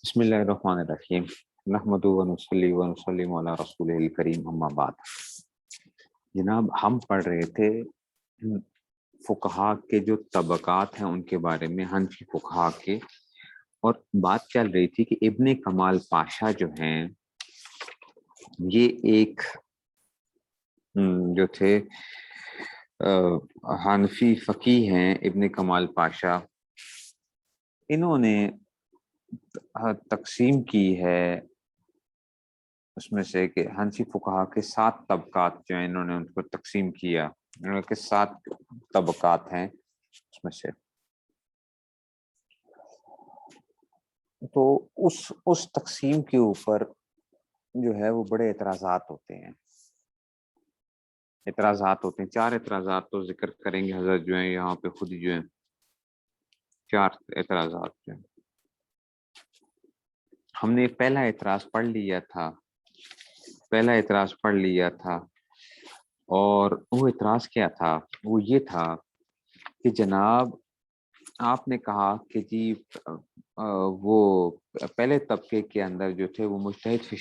بسم اللہ الرحمن الرحیم نحمدہ و نصلی و نسلم علی رسول الکریم اما بعد۔ جناب ہم پڑھ رہے تھے فقہا کے جو طبقات ہیں ان کے بارے میں، حنفی فقہا کے، اور بات چل رہی تھی کہ ابن کمال پاشا جو ہیں یہ ایک جو تھے حنفی فقیہ ہیں۔ ابن کمال پاشا انہوں نے تقسیم کی ہے اس میں سے کہ حنفی فقہا کے 7 طبقات جو ہیں انہوں نے ان کو تقسیم کیا، انہوں کے 7 طبقات ہیں اس میں سے۔ تو اس تقسیم کے اوپر جو ہے وہ بڑے اعتراضات ہوتے ہیں، 4 اعتراضات تو ذکر کریں گے حضرت جو ہیں یہاں پہ خود جو ہیں 4 اعتراضات جو ہیں۔ ہم نے پہلا اعتراض پڑھ لیا تھا اور وہ اعتراض کیا تھا؟ وہ یہ تھا کہ جناب آپ نے کہا کہ جی وہ پہلے طبقے کے اندر جو تھے وہ مجتہد فی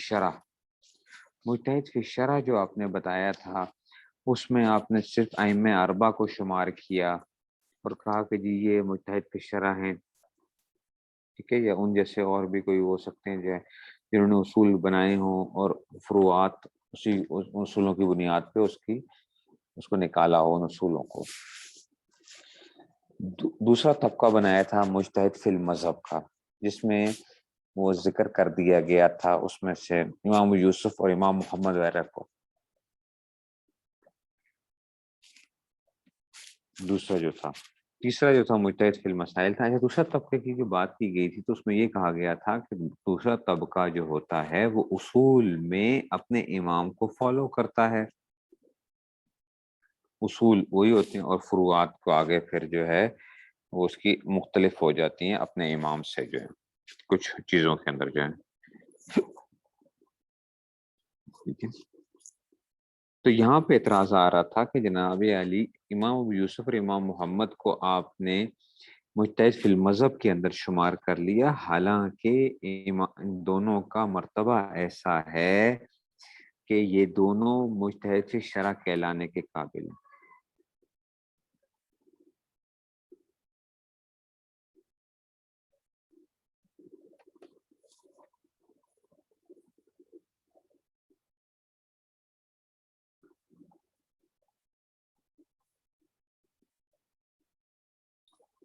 الشرع جو آپ نے بتایا تھا اس میں آپ نے صرف ائمہ اربعہ کو شمار کیا اور کہا کہ جی یہ مجتہد فی الشرع ہیں، ٹھیک ہے، یا ان جیسے اور بھی کوئی ہو سکتے ہیں جنہوں نے اصول بنائے ہوں اور فروعات اسی اصولوں کی بنیاد پہ اس کو نکالا ہو ان اصولوں کو۔ دوسرا طبقہ بنایا تھا مجتہد فی المذہب کا، جس میں وہ ذکر کر دیا گیا تھا اس میں سے امام یوسف اور امام محمد وغیرہ کو۔ تیسرا جو تھا مجتہد فی المسائل تھا۔ دوسرا طبقے کی جو بات کی گئی تھی تو اس میں یہ کہا گیا تھا کہ دوسرا طبقہ جو ہوتا ہے وہ اصول میں اپنے امام کو فالو کرتا ہے، اصول وہی ہوتے ہیں اور فروعات کو آگے پھر جو ہے وہ اس کی مختلف ہو جاتی ہیں اپنے امام سے جو ہے کچھ چیزوں کے اندر جو ہے، ٹھیک ہے۔ تو یہاں پہ اعتراض آ رہا تھا کہ جناب علی امام ابو یوسف اور امام محمد کو آپ نے مجتہد فی المذہب کے اندر شمار کر لیا، حالانکہ دونوں کا مرتبہ ایسا ہے کہ یہ دونوں مجتہد فی الشرع کہلانے کے قابل ہیں۔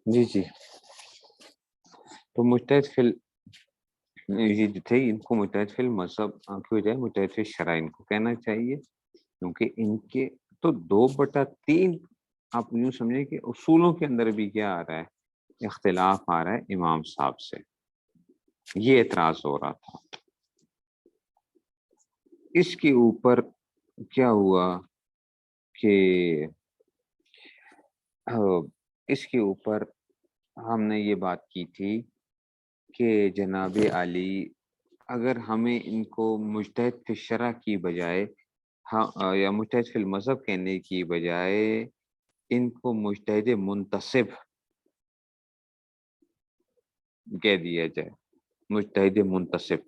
جی تو مجتہد فی یہ جو تھے ان کو مجتہد فی المذہب کی بجائے مجتہد فی الشرع ان کو کہنا چاہیے، کیونکہ ان کے تو 2/3 آپ یوں سمجھیں کہ اصولوں کے اندر بھی کیا آ رہا ہے، اختلاف آ رہا ہے امام صاحب سے۔ یہ اعتراض ہو رہا تھا۔ اس کے اوپر کیا ہوا کہ اس کے اوپر ہم نے یہ بات کی تھی کہ جناب علی اگر ہمیں ان کو مجتہد فی الشرع کی بجائے یا مجتہد فی المذہب کہنے کی بجائے ان کو مجتہد منتصب کہہ دیا جائے، مجتہد منتصب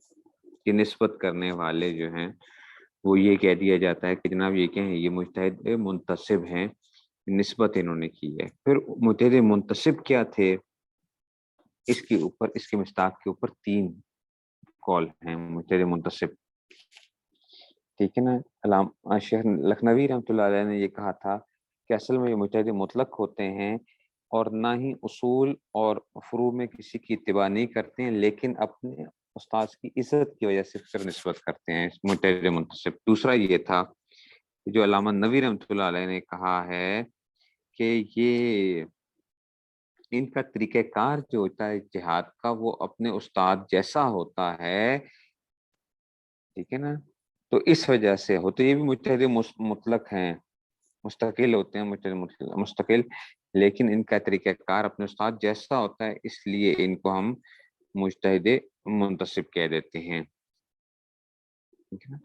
کی نسبت کرنے والے جو ہیں وہ یہ کہہ دیا جاتا ہے کہ جناب یہ کیا ہیں، یہ مجتہد منتصب ہیں، نسبت انہوں نے کی ہے۔ پھر مجتہد منتصب کیا تھے، اس کے مصداق کے اوپر 3 قول ہیں مجتہد منتصب، ٹھیک ہے نا۔ علامہ شیخ لکھنوی رحمۃ اللہ علیہ نے یہ کہا تھا کہ اصل میں یہ مجتہد مطلق ہوتے ہیں اور نہ ہی اصول اور فروع میں کسی کی اتباع نہیں کرتے ہیں، لیکن اپنے استاذ کی عزت کی وجہ سے پھر نسبت کرتے ہیں مجتہد منتصب۔ دوسرا یہ تھا جو علامہ نووی رحمۃ اللہ علیہ نے کہا ہے کہ یہ ان کا طریقہ کار جو ہوتا ہے اجتہاد کا وہ اپنے استاد جیسا ہوتا ہے، ٹھیک ہے نا، تو اس وجہ سے ہوتے یہ بھی مجتہد مطلق ہیں، مستقل ہوتے ہیں، مستقل، لیکن ان کا طریقہ کار اپنے استاد جیسا ہوتا ہے، اس لیے ان کو ہم مجتہد منتصب کہہ دیتے ہیں، ٹھیک ہے نا۔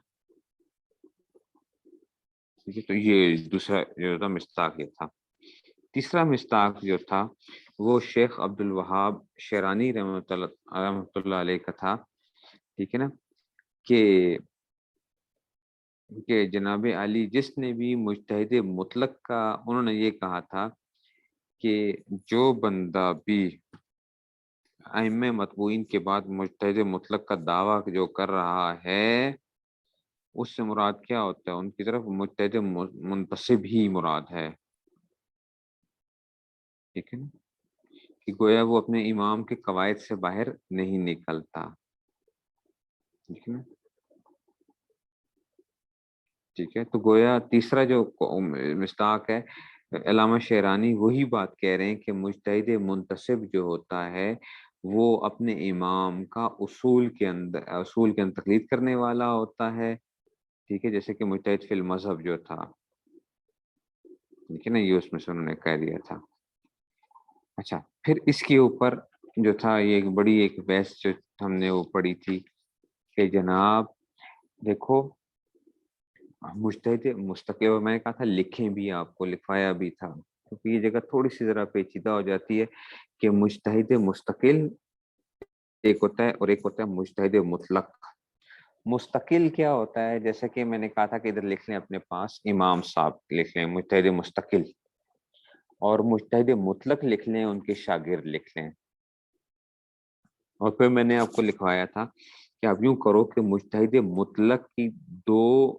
تو یہ دوسرا جو تھا مصداق یہ تھا۔ تیسرا مصداق جو تھا وہ شیخ عبد الوہاب شیرانی رحمۃ اللہ علیہ کا تھا، ٹھیک ہے نا، کہ جناب علی جس نے بھی مجتہد مطلق کا، انہوں نے یہ کہا تھا کہ جو بندہ بھی ائمہ متبوعین کے بعد مجتہد مطلق کا دعویٰ جو کر رہا ہے، اس سے مراد کیا ہوتا ہے؟ ان کی طرف مجتہد منتسب ہی مراد ہے، ٹھیک ہے نا، کہ گویا وہ اپنے امام کے قواعد سے باہر نہیں نکلتا، ٹھیک ہے نا، ٹھیک ہے۔ تو گویا تیسرا جو مصداق ہے، علامہ شیرانی وہی بات کہہ رہے ہیں کہ مجتہد منتسب جو ہوتا ہے وہ اپنے امام کا اصول کے اندر تقلید کرنے والا ہوتا ہے، ٹھیک ہے، جیسے کہ مجتہد فی المذہب جو تھا، ٹھیک ہے نا، یہ اس میں سے انہوں نے کہہ دیا تھا۔ اچھا، پھر اس کے اوپر جو تھا یہ ایک بڑی ایک بحث جو ہم نے وہ پڑھی تھی کہ جناب دیکھو مجتہد مستقل، اور میں نے کہا تھا لکھیں بھی، آپ کو لکھوایا بھی تھا، کیونکہ یہ جگہ تھوڑی سی ذرا پیچیدہ ہو جاتی ہے کہ مجتہد مستقل ایک ہوتا ہے اور ایک ہوتا ہے مجتہد مطلق۔ مستقل کیا ہوتا ہے؟ جیسا کہ میں نے کہا تھا کہ ادھر لکھ لیں اپنے پاس، امام صاحب لکھ لیں مجتہد مستقل، اور مجتہد مطلق لکھ لیں ان کے شاگرد لکھ لیں، اور پھر میں نے آپ کو لکھوایا تھا کہ آپ یوں کرو کہ مجتہد مطلق کی دو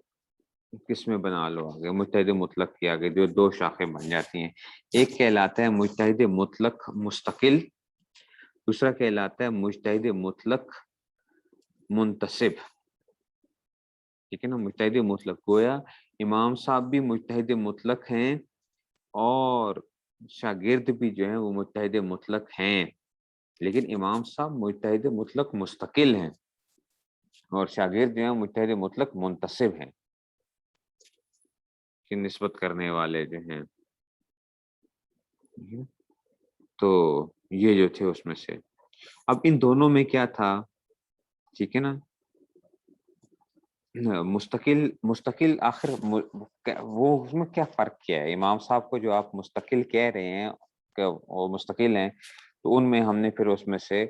قسمیں بنا لو آگے، مجتہد مطلق کی آگے جو دو شاخیں بن جاتی ہیں، ایک کہلاتا ہے مجتہد مطلق مستقل، دوسرا کہلاتا ہے مجتہد مطلق منتسب، ٹھیک ہے نا۔ مجتہد مطلق گویا امام صاحب بھی مجتہد مطلق ہیں اور شاگرد بھی جو ہیں وہ مجتہد مطلق ہیں، لیکن امام صاحب مجتہد مطلق مستقل ہیں اور شاگرد جو ہیں مجتہد مطلق منتسب ہیں، کی نسبت کرنے والے جو ہیں۔ تو یہ جو تھے اس میں سے، اب ان دونوں میں کیا تھا، ٹھیک ہے نا، مستقل آخر وہ اس میں کیا فرق کیا ہے؟ امام صاحب کو جو آپ مستقل کہہ رہے ہیں کہ وہ مستقل ہیں، تو ان میں ہم نے پھر اس میں سے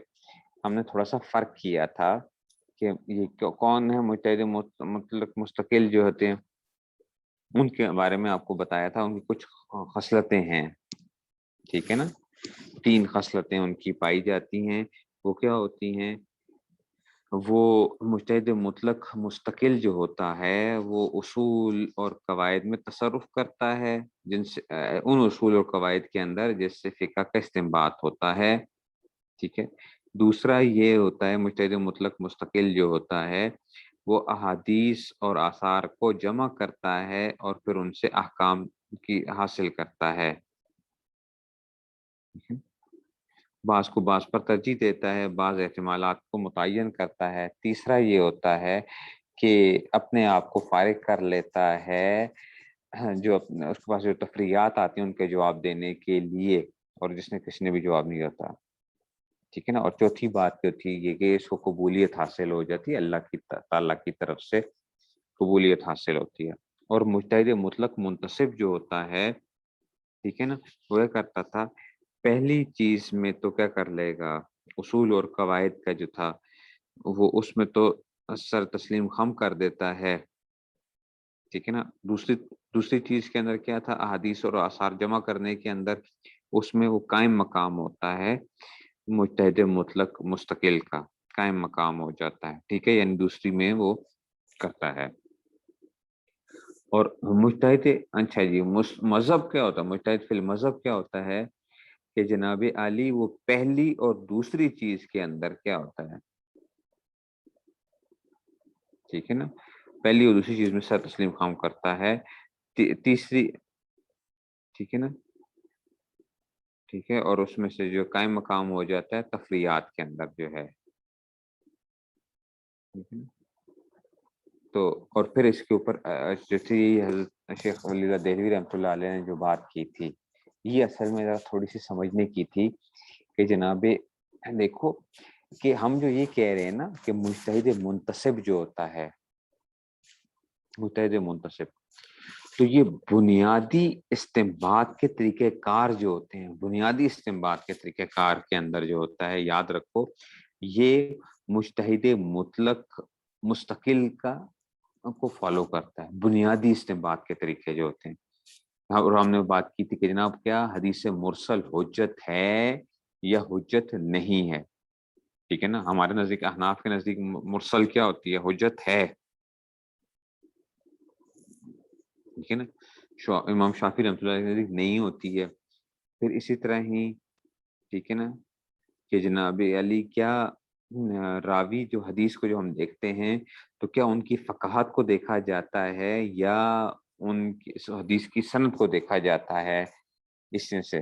ہم نے تھوڑا سا فرق کیا تھا کہ یہ کون ہے مجتہد مطلق مستقل جو ہوتے ہیں، ان کے بارے میں آپ کو بتایا تھا، ان کی کچھ خصلتیں ہیں، ٹھیک ہے نا، 3 خصلتیں ان کی پائی جاتی ہیں۔ وہ کیا ہوتی ہیں؟ وہ مجتہد مطلق مستقل جو ہوتا ہے وہ اصول اور قواعد میں تصرف کرتا ہے، جن سے ان اصول اور قواعد کے اندر جس سے فقہ کا استنباط ہوتا ہے، ٹھیک ہے۔ دوسرا یہ ہوتا ہے مجتہد مطلق مستقل جو ہوتا ہے وہ احادیث اور آثار کو جمع کرتا ہے اور پھر ان سے احکام کی حاصل کرتا ہے، بعض کو بعض پر ترجیح دیتا ہے، بعض احتمالات کو متعین کرتا ہے۔ تیسرا یہ ہوتا ہے کہ اپنے آپ کو فارغ کر لیتا ہے جو اس کے پاس جو تفریحات آتی ہیں ان کے جواب دینے کے لیے، اور جس نے کسی نے بھی جواب نہیں ہوتا، ٹھیک ہے نا۔ اور چوتھی بات جو تھی یہ کہ اس کو قبولیت حاصل ہو جاتی ہے، اللہ کی تعالیٰ کی طرف سے قبولیت حاصل ہوتی ہے۔ اور مجتہد مطلق منتسب جو ہوتا ہے، ٹھیک ہے نا، وہ یہ کرتا تھا پہلی چیز میں تو کیا کر لے گا، اصول اور قواعد کا جو تھا وہ اس میں تو سر تسلیم خم کر دیتا ہے، ٹھیک ہے نا۔ دوسری چیز کے اندر کیا تھا، احادیث اور آثار جمع کرنے کے اندر اس میں وہ قائم مقام ہوتا ہے، مجتہد مطلق مستقل کا قائم مقام ہو جاتا ہے، ٹھیک ہے، یعنی دوسری میں وہ کرتا ہے۔ اور مجتہد، اچھا جی، مذہب کیا ہوتا ہے؟ مجتہد فی المذہب کیا ہوتا ہے کہ جناب علی وہ پہلی اور دوسری چیز کے اندر کیا ہوتا ہے، ٹھیک ہے نا، پہلی اور دوسری چیز میں سر تسلیم خام کرتا ہے، تیسری، ٹھیک ہے نا، ٹھیک ہے، اور اس میں سے جو قائم مقام ہو جاتا ہے تفریعات کے اندر جو ہے، ٹھیک ہے نا؟ تو اور پھر اس کے اوپر جو تھی حضرت شیخ ولی اللہ دہلوی رحمۃ اللہ علیہ نے جو بات کی تھی، یہ اصل میں ذرا تھوڑی سی سمجھنے کی تھی کہ جناب دیکھو کہ ہم جو یہ کہہ رہے ہیں نا کہ مجتہد منتسب جو ہوتا ہے، مجتہد منتسب، تو یہ بنیادی استنباط کے طریقہ کار جو ہوتے ہیں، بنیادی استنباط کے طریقہ کار کے اندر جو ہوتا ہے، یاد رکھو یہ مجتہد مطلق مستقل کا کو فالو کرتا ہے، بنیادی استنباط کے طریقے جو ہوتے ہیں۔ اور ہم نے بات کی تھی کہ جناب کیا حدیث مرسل حجت ہے یا حجت نہیں ہے، ٹھیک ہے نا۔ ہمارے نزدیک، احناف کے نزدیک مرسل کیا ہوتی ہے؟ حجت ہے، ٹھیک ہے نا۔ امام شافعی رحمۃ اللہ علیہ نہیں ہوتی ہے۔ پھر اسی طرح ہی ٹھیک ہے نا کہ جناب علی کیا راوی جو حدیث کو جو ہم دیکھتے ہیں تو کیا ان کی فقاہت کو دیکھا جاتا ہے یا ان کی حدیث کی سند کو دیکھا جاتا ہے؟ اس سے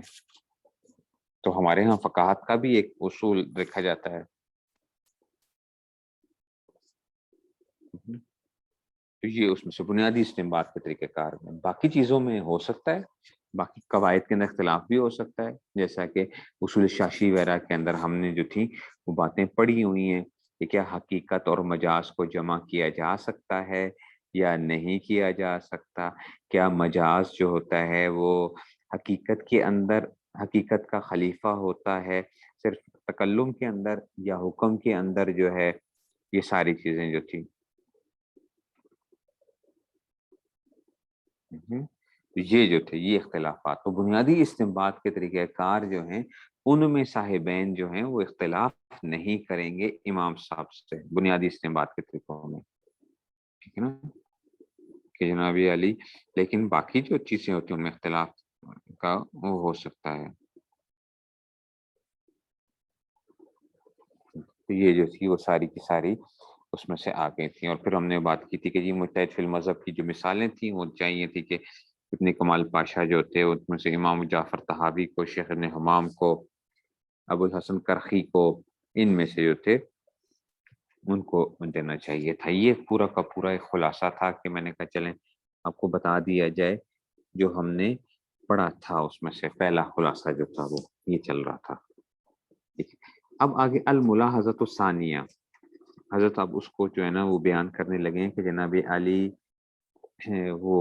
تو ہمارے ہاں فقاہت کا بھی ایک اصول دیکھا جاتا ہے۔ تو یہ اس میں سے بنیادی استنباط کے طریقہ کار میں، باقی چیزوں میں ہو سکتا ہے، باقی قواعد کے اندر اختلاف بھی ہو سکتا ہے، جیسا کہ اصول شاشی وغیرہ کے اندر ہم نے جو تھی وہ باتیں پڑھی ہوئی ہیں کہ کیا حقیقت اور مجاز کو جمع کیا جا سکتا ہے یا نہیں کیا جا سکتا، کیا مجاز جو ہوتا ہے وہ حقیقت کے اندر حقیقت کا خلیفہ ہوتا ہے صرف تکلم کے اندر یا حکم کے اندر جو ہے، یہ ساری چیزیں جو تھی۔ یہ جو تھے یہ اختلافات، تو بنیادی استنباط کے طریقہ کار جو ہیں ان میں صاحبین جو ہیں وہ اختلاف نہیں کریں گے امام صاحب سے بنیادی استنباط کے طریقوں میں، ٹھیک ہے نا کہ جناب علی، لیکن باقی جو چیزیں ہوتی ہیں ان میں اختلاف کا وہ ہو سکتا ہے۔ تو یہ جو تھی وہ ساری کی ساری اس میں سے آ گئی تھیں، اور پھر ہم نے بات کی تھی کہ جی مجتہد فی المذہب کی جو مثالیں تھیں وہ چاہیے تھی کہ ابن کمال پاشا جو تھے ان میں سے امام جعفر طحاوی کو، شیخ ابن حمام کو، ابو الحسن کرخی کو، ان میں سے جو تھے ان کو دینا چاہیے تھا۔ یہ پورا کا پورا ایک خلاصہ تھا کہ میں نے کہا چلیں آپ کو بتا دیا جائے جو ہم نے پڑھا تھا، اس میں سے پہلا خلاصہ جو تھا وہ یہ چل رہا تھا، ٹھیک ہے۔ اب آگے الملاحظۃ الثانیہ، حضرت اب اس کو جو ہے نا وہ بیان کرنے لگے ہیں کہ جناب علی وہ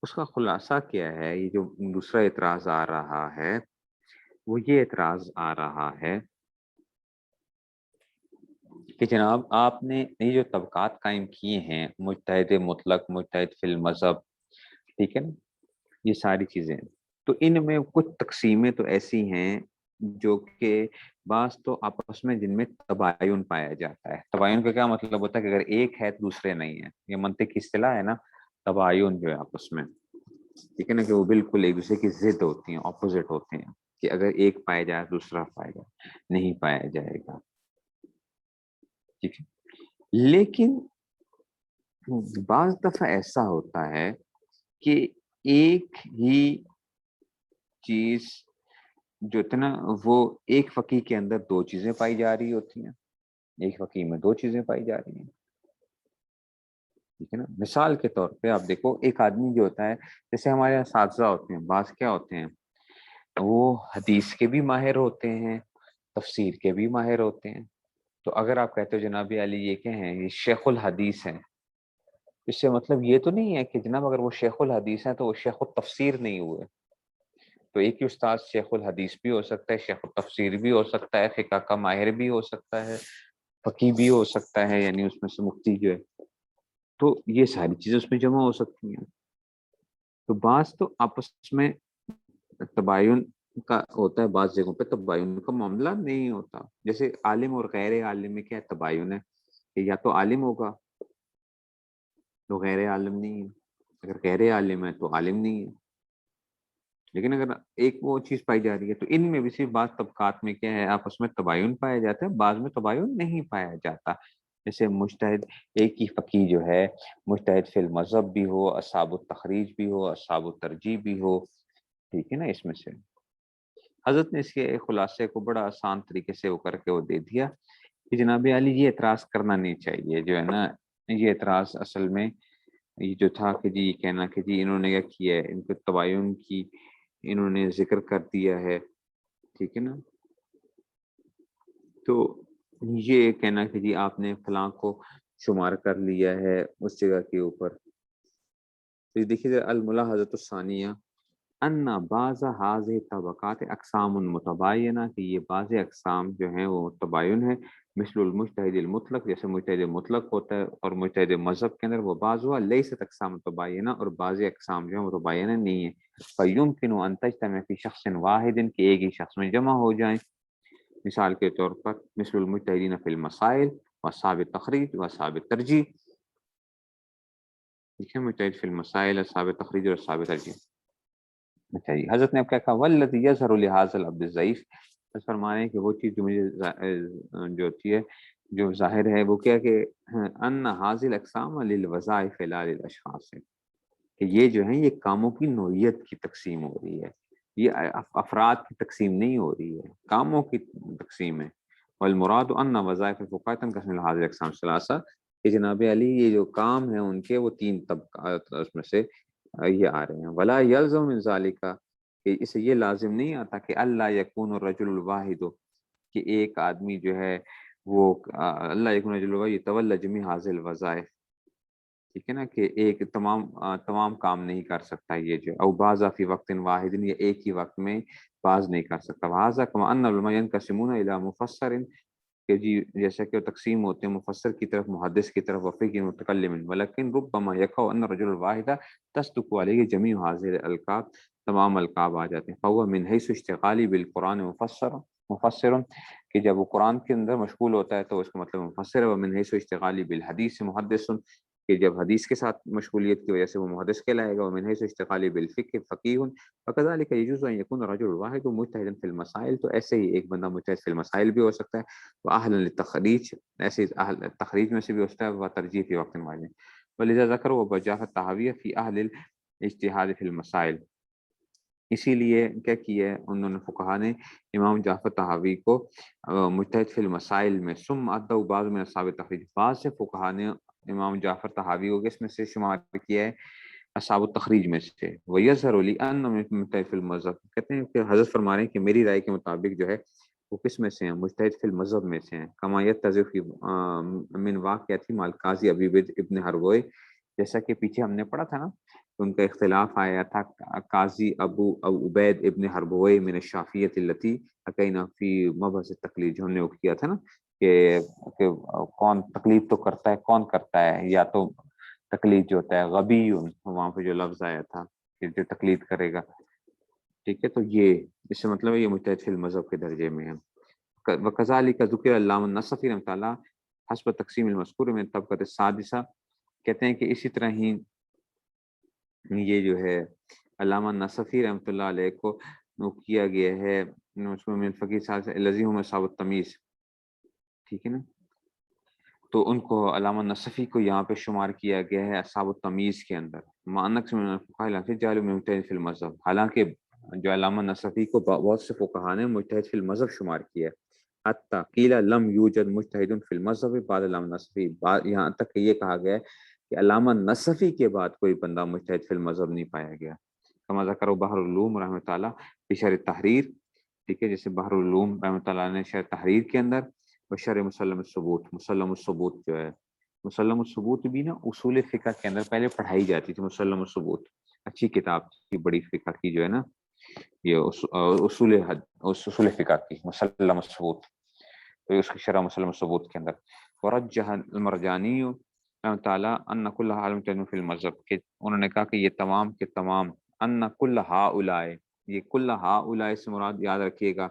اس کا خلاصہ کیا ہے۔ یہ جو دوسرا اعتراض آ رہا ہے وہ یہ اعتراض آ رہا ہے کہ جناب آپ نے یہ جو طبقات قائم کیے ہیں، مجتہد مطلق، مجتہد فی المذہب، ٹھیک ہے نا، یہ ساری چیزیں، تو ان میں کچھ تقسیمیں تو ایسی ہیں جو کہ بعض تو آپس میں جن میں تباین پایا جاتا ہے۔ تباین کا کیا مطلب ہوتا ہے کہ اگر ایک ہے تو دوسرے نہیں ہیں، یہ منطق کی اصطلاح ہے نا، تباین جو ہے آپس میں، ٹھیک ہے نا کہ وہ بالکل ایک دوسرے کی ضد ہوتی ہیں، اپوزٹ ہوتے ہیں، کہ اگر ایک پایا جائے دوسرا پائے گا نہیں پایا جائے گا، ٹھیک ہے۔ لیکن بعض دفعہ ایسا ہوتا ہے کہ ایک ہی چیز جو ہے نا وہ ایک فقih کے اندر دو چیزیں پائی جا رہی ہوتی ہیں، ایک فقih میں دو چیزیں پائی جا رہی ہیں، ٹھیک ہے نا۔ مثال کے طور پہ آپ دیکھو ایک آدمی جو ہوتا ہے، جیسے ہمارے اساتذہ ہوتے ہیں، بعض کیا ہوتے ہیں وہ حدیث کے بھی ماہر ہوتے ہیں، تفسیر کے بھی ماہر ہوتے ہیں، تو اگر آپ کہتے ہو جناب علی یہ کیا ہیں، یہ شیخ الحدیث ہیں، اس سے مطلب یہ تو نہیں ہے کہ جناب اگر وہ شیخ الحدیث ہیں تو وہ شیخ التفسیر نہیں ہوئے۔ تو ایک ہی استاد شیخ الحدیث بھی ہو سکتا ہے، شیخ التفسیر بھی ہو سکتا ہے، فقہ کا ماہر بھی ہو سکتا ہے، فقیہ بھی ہو سکتا ہے، یعنی اس میں سے مفتی جو ہے، تو یہ ساری چیزیں اس میں جمع ہو سکتی ہیں۔ تو بعض تو آپس میں تباین کا ہوتا ہے، بعض جگہوں پہ تباین کا معاملہ نہیں ہوتا، جیسے عالم اور غیر عالم میں کیا تباین ہے کہ یا تو عالم ہوگا تو غیر عالم نہیں ہے، اگر غیر عالم ہے تو عالم نہیں ہے، لیکن اگر ایک وہ چیز پائی جا رہی ہے تو ان میں بھی صرف بعض طبقات میں کیا ہے آپس میں تباین پایا جاتا ہے، بعض میں تباین نہیں پایا جاتا، جیسے مجتہد ایک ہی فقih جو ہے مجتہد فی المذہب بھی ہو، اصحاب التخریج بھی ہو، اصحاب الترجیح بھی ہو، ٹھیک ہے نا۔ اس میں سے حضرت نے اس کے خلاصے کو بڑا آسان طریقے سے وہ کر کے وہ دے دیا کہ جناب علی یہ اعتراض کرنا نہیں چاہیے، جو ہے نا یہ اعتراض اصل میں یہ جو تھا کہ جی یہ کہنا کہ جی انہوں نے کیا کیا ہے، ان کو تباین کی انہوں نے ذکر کر دیا ہے، ٹھیک ہے نا، تو یہ کہنا کہ جی آپ نے فلاں کو شمار کر لیا ہے اس جگہ کے اوپر، تو یہ دیکھیے الملاحظۃ الثانیہ ان بعض هذه الطبقات اقسام متباینہ، کہ یہ بعض اقسام جو ہیں وہ متباین ہے، مثل المجتہد المطلق، جیسے مجتہد مطلق ہوتا ہے، اور مجتہد مذہب کے اندر وہ بعض ہوا لیست اقسام متباینہ، اور بعض اقسام جو ہیں متباینہ نہیں ہے۔ فیمکن ان تجتمع فی شخص واحد، کہ ایک ہی شخص میں جمع ہو جائیں، مثال کے طور پر مثل المجتہدین فی المسائل واصحاب التخریج واصحاب الترجیح، ٹھیک ہے، مجتہد فی المسائل، اصحاب تخریج اور اصحاب ترجیح۔ اچھا جی، حضرت نے اب کیا کہا، والذی یظہر لہذا العبد الضعیف، بس فرما رہے ہیں کہ وہ چیز جو مجھے جو ہوتی ہے، جو ظاہر ہے، وہ کیا کہ ان هذه الاقسام للوظائف لا للاشخاص، ہے کہ یہ جو ہیں یہ کاموں کی نوعیت کی تقسیم ہو رہی ہے، یہ افراد کی تقسیم نہیں ہو رہی ہے، کاموں کی تقسیم ہے۔ والمراد ان وظائف الفقهاء تنقسم الى هذه الاقسام الثلاثه، کہ جناب علی یہ جو کام ہیں ان کے وہ تین طبقات اس میں سے یہ آ رہے ہیں۔ ولا یلزم من ذالک، کہ اسے یہ لازم نہیں آتا کہ اللہ یکون الرجل الواحد، کہ ایک آدمی جو ہے وہ اللہ یکون الرجل الواحد یتولی جمیع هذه الوظائف، ٹھیک ہے نا، کہ ایک تمام کام نہیں کر سکتا یہ جو، او بعض فی وقت واحد، یا ایک ہی وقت میں بعض نہیں کر سکتا۔ وہذا کما ان العلماء ينقسمون الى مفسر، کہ جی جیسا کہ وہ تقسیم ہوتے ہیں مفسر کی طرف، محدث کی طرف، وفقی متکلم، ولکن ربما یقع ان الرجل الواحد تصدق علیہ جمیع هذه الالقاب، تمام القاب آ جاتے ہیں۔ فهو من حیث اشتغالی بالقرآن مفسر، کہ جب وہ قرآن کے اندر مشغول ہوتا ہے تو اس کا مطلب مفسر ہے۔ ومن حیث اشتغالی بالحدیث محدث، کہ جب حدیث کے ساتھ مشغولیت کی وجہ سے وہ محدث کہلائے گا۔ ومن حیث اشتغالی بالفقہ فقیہ، وکذلک یجوز ان یکون الرجل الواحد مجتہدا فی المسائل، تو ایسے ہی ایک بندہ مجتہد فی المسائل بھی ہو سکتا ہے، واہلا للتخریج، ایسے اہل تخریج میں سے بھی ہوتا ہے، وہ ترجیح فی وقت واحد۔ ولذا ذکر و بجاہ التحاویہ فی اہل الاجتہاد فی المسائل، اسی لیے کیا کیا ہے انہوں نے فقہا نے امام جعفر طحاوی کو مجتہد فی المسائل میں، ثم عدوا بعض من اصحاب التخریج، بعض سے فقہا نے امام جعفر طحاوی کو کس میں سے شمار کیا ہے، اصحاب التخریج میں سے۔ ویظہر لی ان مجتہد فی المذہب، کہتے ہیں کہ حضرت فرما رہے ہیں کہ میری رائے کے مطابق جو ہے وہ کس میں سے ہیں، مجتہد فی المذہب میں سے ہیں۔ کما یتضح فی من واقعۃ مع القاضی ابی عبید ابن حربوی، جیسا کہ پیچھے ہم نے پڑھا تھا نا، ان کا اختلاف آیا تھا قاضی ابو عبید ابن حربوی من الشافعیۃ التی حکینا فی مبحث التقلید، جو ہم نے وہ کیا تھا نا کہ کون تقلید تو کرتا ہے، کون کرتا ہے، یا تو تقلید جو ہوتا ہے غبی، وہاں پہ جو لفظ آیا تھا کہ جو تقلید کرے گا، ٹھیک ہے، تو یہ اس سے مطلب ہے یہ مجتہد فی المذہب کے درجے میں ہے۔ وکذالک ذکر علامہ النصفی رحمۃ اللہ حسب تقسیم المذکور من طبقۃ السادسہ، کہتے ہیں کہ اسی طرح ہی یہ جو ہے علامہ نصفی رحمۃ اللہ علیہ کو کیا گیا ہے من فقیہ صاحب الذی هم اصحاب التمیز، ٹھیک ہے نا، تو ان کو علامہ نصفی کو یہاں پہ شمار کیا گیا ہے اصحاب التمیز کے اندر، معنقس من الفقہاء جعلوا من مجتہد فی المذہب، حالانکہ جو علامہ نصفی کو بہت سے فقہا نے مجتہد فی المذہب شمار کیا ہے۔ حتی قیل لم یوجد مجتہد فی المذہب بعد علامہ نصفی، یہاں تک کہ یہ کہا گیا ہے کہ علامہ نصفی کے بعد کوئی بندہ مجتہد فی المذہب نہیں پایا گیا۔ کما ذکر بحر العلوم رحمۃ اللہ فی شرح تحریر، ٹھیک ہے، جیسے بحر العلوم رحمۃ اللہ نے شرح تحریر کے اندر، اور شرح مسلم الثبوت، مسلم الثبوت جو ہے، مسلم الثبوت بھی نا اصول فقہ کے اندر پہلے پڑھائی جاتی تھی، مسلم الثبوت اچھی کتاب کی، بڑی فقہ کی جو ہے نا، یہ اصول فقہ کی مسلم الثبوت، تو اس کی شرح مسلم الثبوت کے اندر۔ ورجح المرجانی رحمۃ اللہ ان کل عالم فی المذہب، کہ انہوں نے کہا کہ یہ تمام کے تمام، ان کل ہؤلاء، یہ کل ہؤلاء سے مراد یاد رکھیے گا،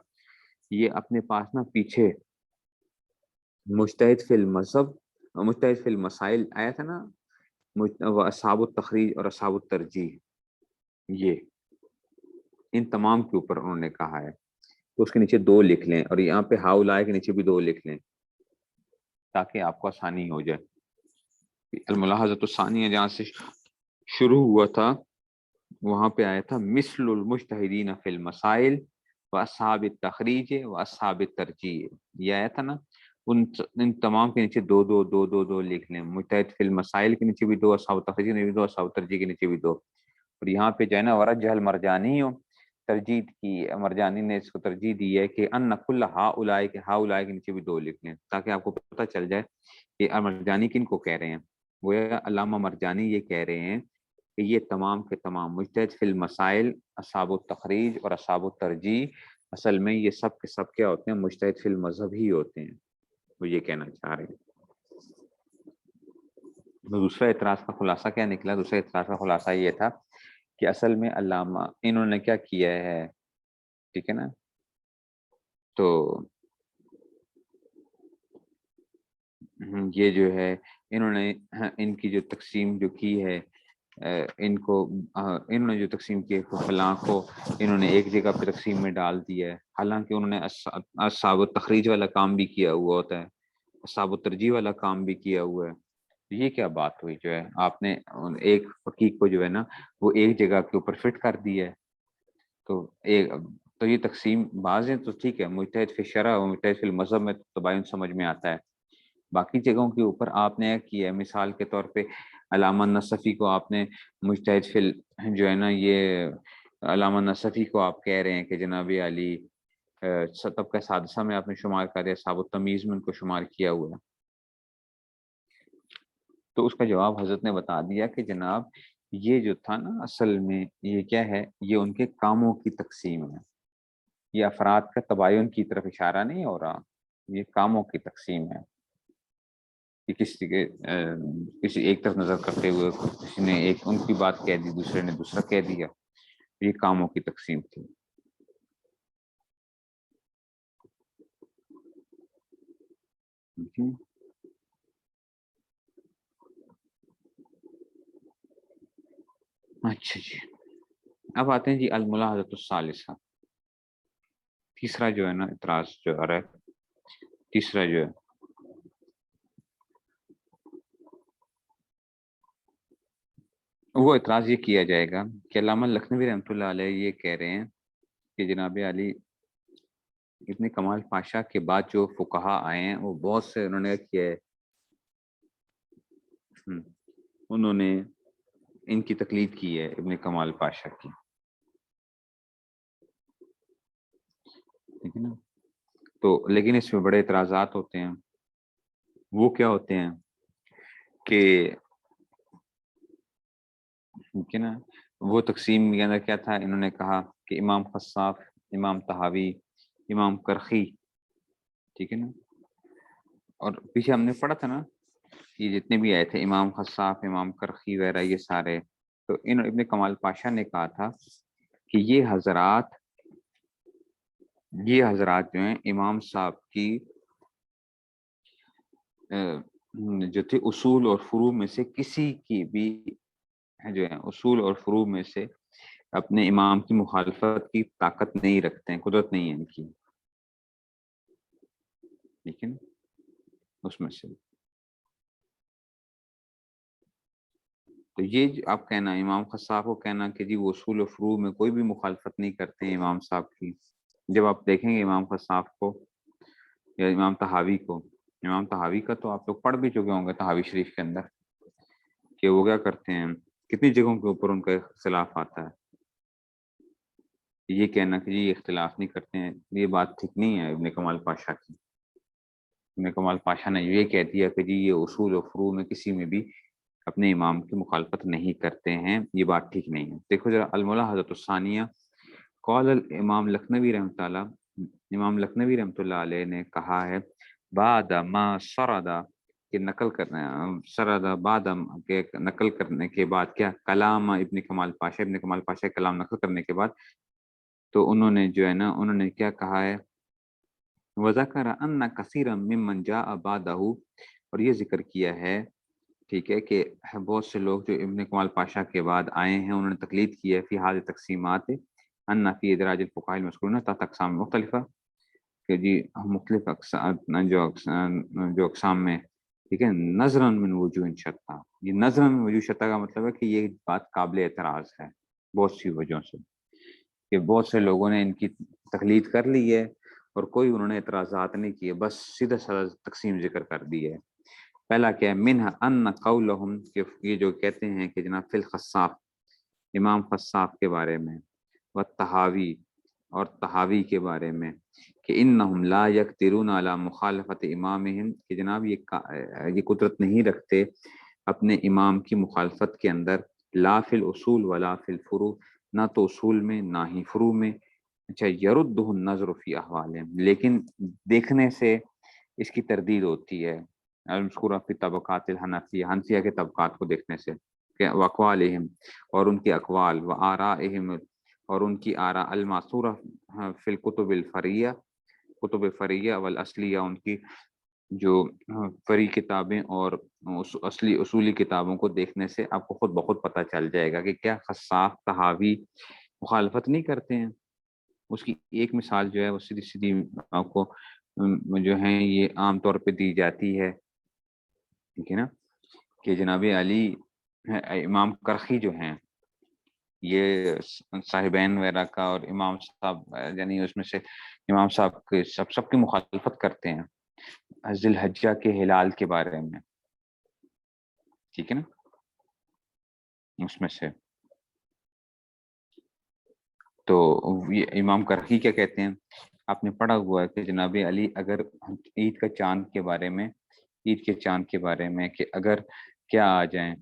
یہ اپنے پاس نا پیچھے مجتہد فی المذہب، مجتہد فی المسائل آیا تھا نا، اصحاب التخریج اور اصحاب الترجیح، یہ ان تمام کے اوپر انہوں نے کہا ہے، تو اس کے نیچے دو لکھ لیں، اور یہاں پہ ہؤلاء کے نیچے بھی دو لکھ لیں تاکہ آپ کو آسانی ہو جائے۔ الملاحظۃ الثانیہ جہاں سے شروع ہوا تھا وہاں پہ آیا تھا مثل المجتہدین فی المسائل و اصحاب التخریج و اصحاب الترجیح، یہ آیا تھا نا، ان تمام کے نیچے دو دو دو دو دو لکھ لیں، مجتہد فی المسائل کے نیچے بھی دو، اصحاب التخریج کے نیچے بھی دو، اصحاب الترجیح کے نیچے بھی دو، اور یہاں پہ جو ہے نا ورجح المرجانی ترجیح کی، مرجانی نے اس کو ترجیح دی ہے کہ ان کل ہؤلاء کے، ہؤلاء کے نیچے بھی دو لکھ لیں تاکہ آپ کو پتہ چل جائے کہ مرجانی کن کو کہہ رہے ہیں۔ وہ علامہ مرجانی یہ کہہ رہے ہیں کہ یہ تمام کے تمام مجتہد فی المسائل، اصحاب التخریج اور اصحاب الترجیح، اصل میں یہ سب کے سب کیا ہوتے ہیں؟ مجتہد فی المذہب ہی ہوتے ہیں، وہ یہ کہنا چاہ رہے ہیں۔ دوسرا اعتراض کا خلاصہ کیا نکلا؟ دوسرا اعتراض کا خلاصہ یہ تھا کہ اصل میں علامہ انہوں نے کیا کیا ہے، ٹھیک ہے نا، تو یہ جو ہے انہوں نے ان کی جو تقسیم جو کی ہے، ان کو انہوں نے جو تقسیم کی ہے فلاں کو انہوں نے ایک جگہ پہ تقسیم میں ڈال دیا ہے، حالانکہ انہوں نے اصحاب التخریج والا کام بھی کیا ہوا ہوتا ہے، اصحاب الترجیح والا کام بھی کیا ہوا ہے۔ یہ کیا بات ہوئی جو ہے آپ نے ایک فقیہ کو جو ہے نا وہ ایک جگہ کے اوپر فٹ کر دیا ہے؟ تو یہ تقسیم بعض ہیں تو ٹھیک ہے، مجتہد فی الشرع و مجتہد فی المذہب میں تباین سمجھ میں آتا ہے، باقی جگہوں کے اوپر آپ نے کیا ہے، مثال کے طور پہ علامہ نصفی کو آپ نے مجتہد فی جو ہے نا، یہ علامہ نصفی کو آپ کہہ رہے ہیں کہ جناب علی طبقہ سادسہ میں آپ نے شمار کر دیا، اصحاب التمیز میں ان کو شمار کیا ہوا ہے۔ تو اس کا جواب حضرت نے بتا دیا کہ جناب یہ جو تھا نا اصل میں یہ کیا ہے، یہ ان کے کاموں کی تقسیم ہے، یہ افراد کا تباین کی طرف اشارہ نہیں ہو رہا، یہ کاموں کی تقسیم ہے کہ کسی ایک طرف نظر کرتے ہوئے کسی نے ایک ان کی بات کہہ دی، دوسرے نے دوسرا کہہ دیا، یہ کاموں کی تقسیم تھی۔ اچھا جی، اب آتے ہیں جی الملاحظۃ الثالثہ، تیسرا جو ہے نا اعتراض جو آ رہا ہے، تیسرا جو ہے وہ اعتراض یہ کیا جائے گا کہ علامہ لکھنوی رحمۃ اللہ علیہ یہ کہہ رہے ہیں کہ جناب علی ابن کمال پاشا کے بعد جو فقہا آئے ہیں وہ بہت سے انہوں نے کیا ہے، انہوں نے ان کی تقلید کی ہے ابن کمال پاشا کی، ٹھیک ہے نا، تو لیکن اس میں بڑے اعتراضات ہوتے ہیں، وہ کیا ہوتے ہیں کہ ٹھیک ہے نا، وہ تقسیم کے اندر کیا تھا، انہوں نے کہا کہ امام خصاف، امام طحاوی، امام کرخی، ٹھیک ہے نا، اور پیچھے ہم نے پڑھا تھا نا یہ جتنے بھی آئے تھے امام خصاف، امام کرخی وغیرہ یہ سارے، تو ابن کمال پاشا نے کہا تھا کہ یہ حضرات جو ہیں امام صاحب کی جو تھے اصول اور فروع میں سے کسی کی بھی جو ہے اصول اور فروع میں سے اپنے امام کی مخالفت کی طاقت نہیں رکھتے ہیں، قدرت نہیں ہے ان کی، ٹھیک ہے نا، اس میں سے تو یہ آپ کہنا امام خصاف کو کہنا کہ جی وہ اصول و فروع میں کوئی بھی مخالفت نہیں کرتے ہیں امام صاحب کی، جب آپ دیکھیں گے امام خصاف کو یا امام طحاوی کو، امام طحاوی کا تو آپ لوگ پڑھ بھی چکے ہوں گے طحاوی شریف کے اندر کہ وہ کیا کرتے ہیں، کتنی جگہوں کے اوپر ان کا اختلاف آتا ہے، یہ کہنا کہ جی یہ اختلاف نہیں کرتے ہیں، یہ بات ٹھیک نہیں ہے ابن کمال پاشا کی، ابن کمال پاشا نے یہ کہہ دیا کہ جی یہ اصول و فروع میں کسی میں بھی اپنے امام کی مخالفت نہیں کرتے ہیں، یہ بات ٹھیک نہیں ہے۔ دیکھو ذرا الملاحظۃ الثانیہ، قال الامام لکھنوی رحمۃ اللہ، امام لکھنوی رحمۃ اللہ علیہ نے کہا ہے بعد ما سردا کہ نقل کرنا سردا بعد کے نقل کرنے کے بعد کیا کلام ابن کمال پاشا، ابن کمال پاشا کلام نقل کرنے کے بعد تو انہوں نے جو ہے نا انہوں نے کیا کہا ہے، وذکر ان کثیرا ممن جاء بعدہ، اور یہ ذکر کیا ہے ٹھیک ہے کہ بہت سے لوگ جو ابن کمال پاشا کے بعد آئے ہیں انہوں نے تقلید کی ہے فی هذه تقسیمات ان فی ادراج الفقهاء المذکورین تحت اقسام مختلفہ، کہ جی مختلف اقسام جو اقسام میں ٹھیک ہے، نظراً من وجوہ شتیٰ، یہ نظراً من وجوہ شتیٰ کا مطلب ہے کہ یہ بات قابل اعتراض ہے بہت سی وجہوں سے، کہ بہت سے لوگوں نے ان کی تقلید کر لی ہے اور کوئی انہوں نے اعتراضات نہیں کیے، بس سیدھا سادہ تقسیم ذکر کر دی ہے۔ پہلا کیا ہے، منہ ان قولہم، کہ یہ جو کہتے ہیں کہ جناب فی الخصاف، امام خصاف کے بارے میں، والطحاوی اور طحاوی کے بارے میں، کہ انہم لا یقدرون علی مخالفت امامہم، کہ جناب یہ قدرت نہیں رکھتے اپنے امام کی مخالفت کے اندر، لا فی الاصول ولا فی الفروع، نہ تو اصول میں نہ ہی فروع میں. اچھا، یردہ النظر فی احوالہم، لیکن دیکھنے سے اس کی تردید ہوتی ہے. المذکورہ فی طبقات الحنفیہ، حنفیہ کے طبقات کو دیکھنے سے، واقوالہم، اور ان کے اقوال، وآرائہم، اور ان کی آراء، الماثورہ فی الکتب الفریہ، کتب فریہ والاصلیہ، ان کی جو فری کتابیں اور اصلی اصولی کتابوں کو دیکھنے سے آپ کو خود بخود پتہ چل جائے گا کہ کیا خصاف طحاوی مخالفت نہیں کرتے ہیں. اس کی ایک مثال جو ہے وہ سیدھی سیدھی آپ کو جو ہے یہ عام طور پہ دی جاتی ہے، ٹھیک ہے نا، کہ جناب علی امام کرخی جو ہیں، یہ صاحبین وغیرہ کا اور امام صاحب، یعنی اس میں سے امام صاحب کے سب کی مخالفت کرتے ہیں ذی الحجہ کے ہلال کے بارے میں، ٹھیک ہے نا. اس میں سے تو یہ امام کرخی کیا کہتے ہیں، آپ نے پڑھا ہوا ہے کہ جناب علی اگر عید کا چاند کے بارے میں، عید کے چاند کے بارے میں کہ اگر کیا آ جائیں،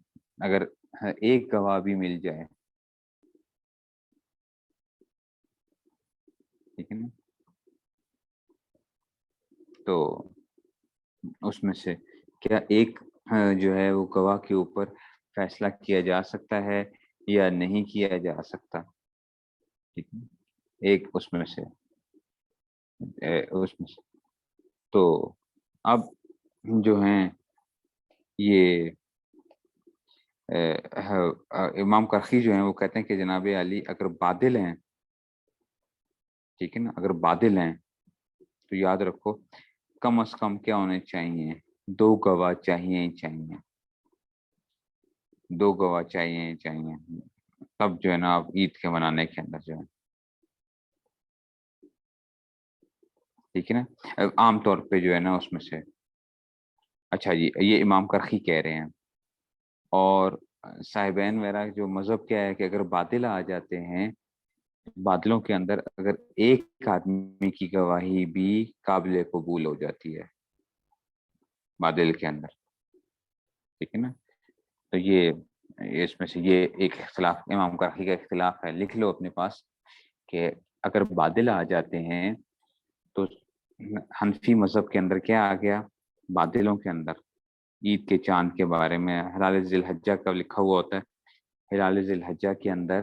اگر ایک گواہ بھی مل جائے، ٹھیک ہے نا، تو اس میں سے کیا ایک جو ہے وہ گواہ کے اوپر فیصلہ کیا جا سکتا ہے یا نہیں کیا جا سکتا، ٹھیک ہے، ایک اس میں سے اس میں سے. تو اب جو ہیں یہ امام کرخی جو ہیں وہ کہتے ہیں کہ جناب علی اگر بادل ہیں، ٹھیک ہے نا، اگر بادل ہیں تو یاد رکھو کم از کم کیا ہونے چاہیے، دو گواہ چاہیے ہی چاہیے، دو گواہ چاہیے ہی چاہیے، تب جو ہے نا آپ عید کے منانے کے اندر جو ہے، ٹھیک ہے نا، عام طور پہ جو ہے نا اس میں سے. اچھا جی، یہ امام کرخی کہہ رہے ہیں. اور صاحبین وغیرہ جو مذہب کیا ہے کہ اگر باطل آ جاتے ہیں، بادلوں کے اندر اگر ایک آدمی کی گواہی بھی قابل قبول ہو جاتی ہے بادل کے اندر، ٹھیک ہے نا. تو یہ اس میں سے یہ ایک اختلاف امام کرخی کا اختلاف ہے، لکھ لو اپنے پاس کہ اگر بادل آ جاتے ہیں تو حنفی مذہب کے اندر کیا آ گیا، بادلوں کے اندر عید کے چاند کے بارے میں ہلال ذی الحجہ کا لکھا ہوا ہوتا ہے، ہلال ذی الحجہ کے اندر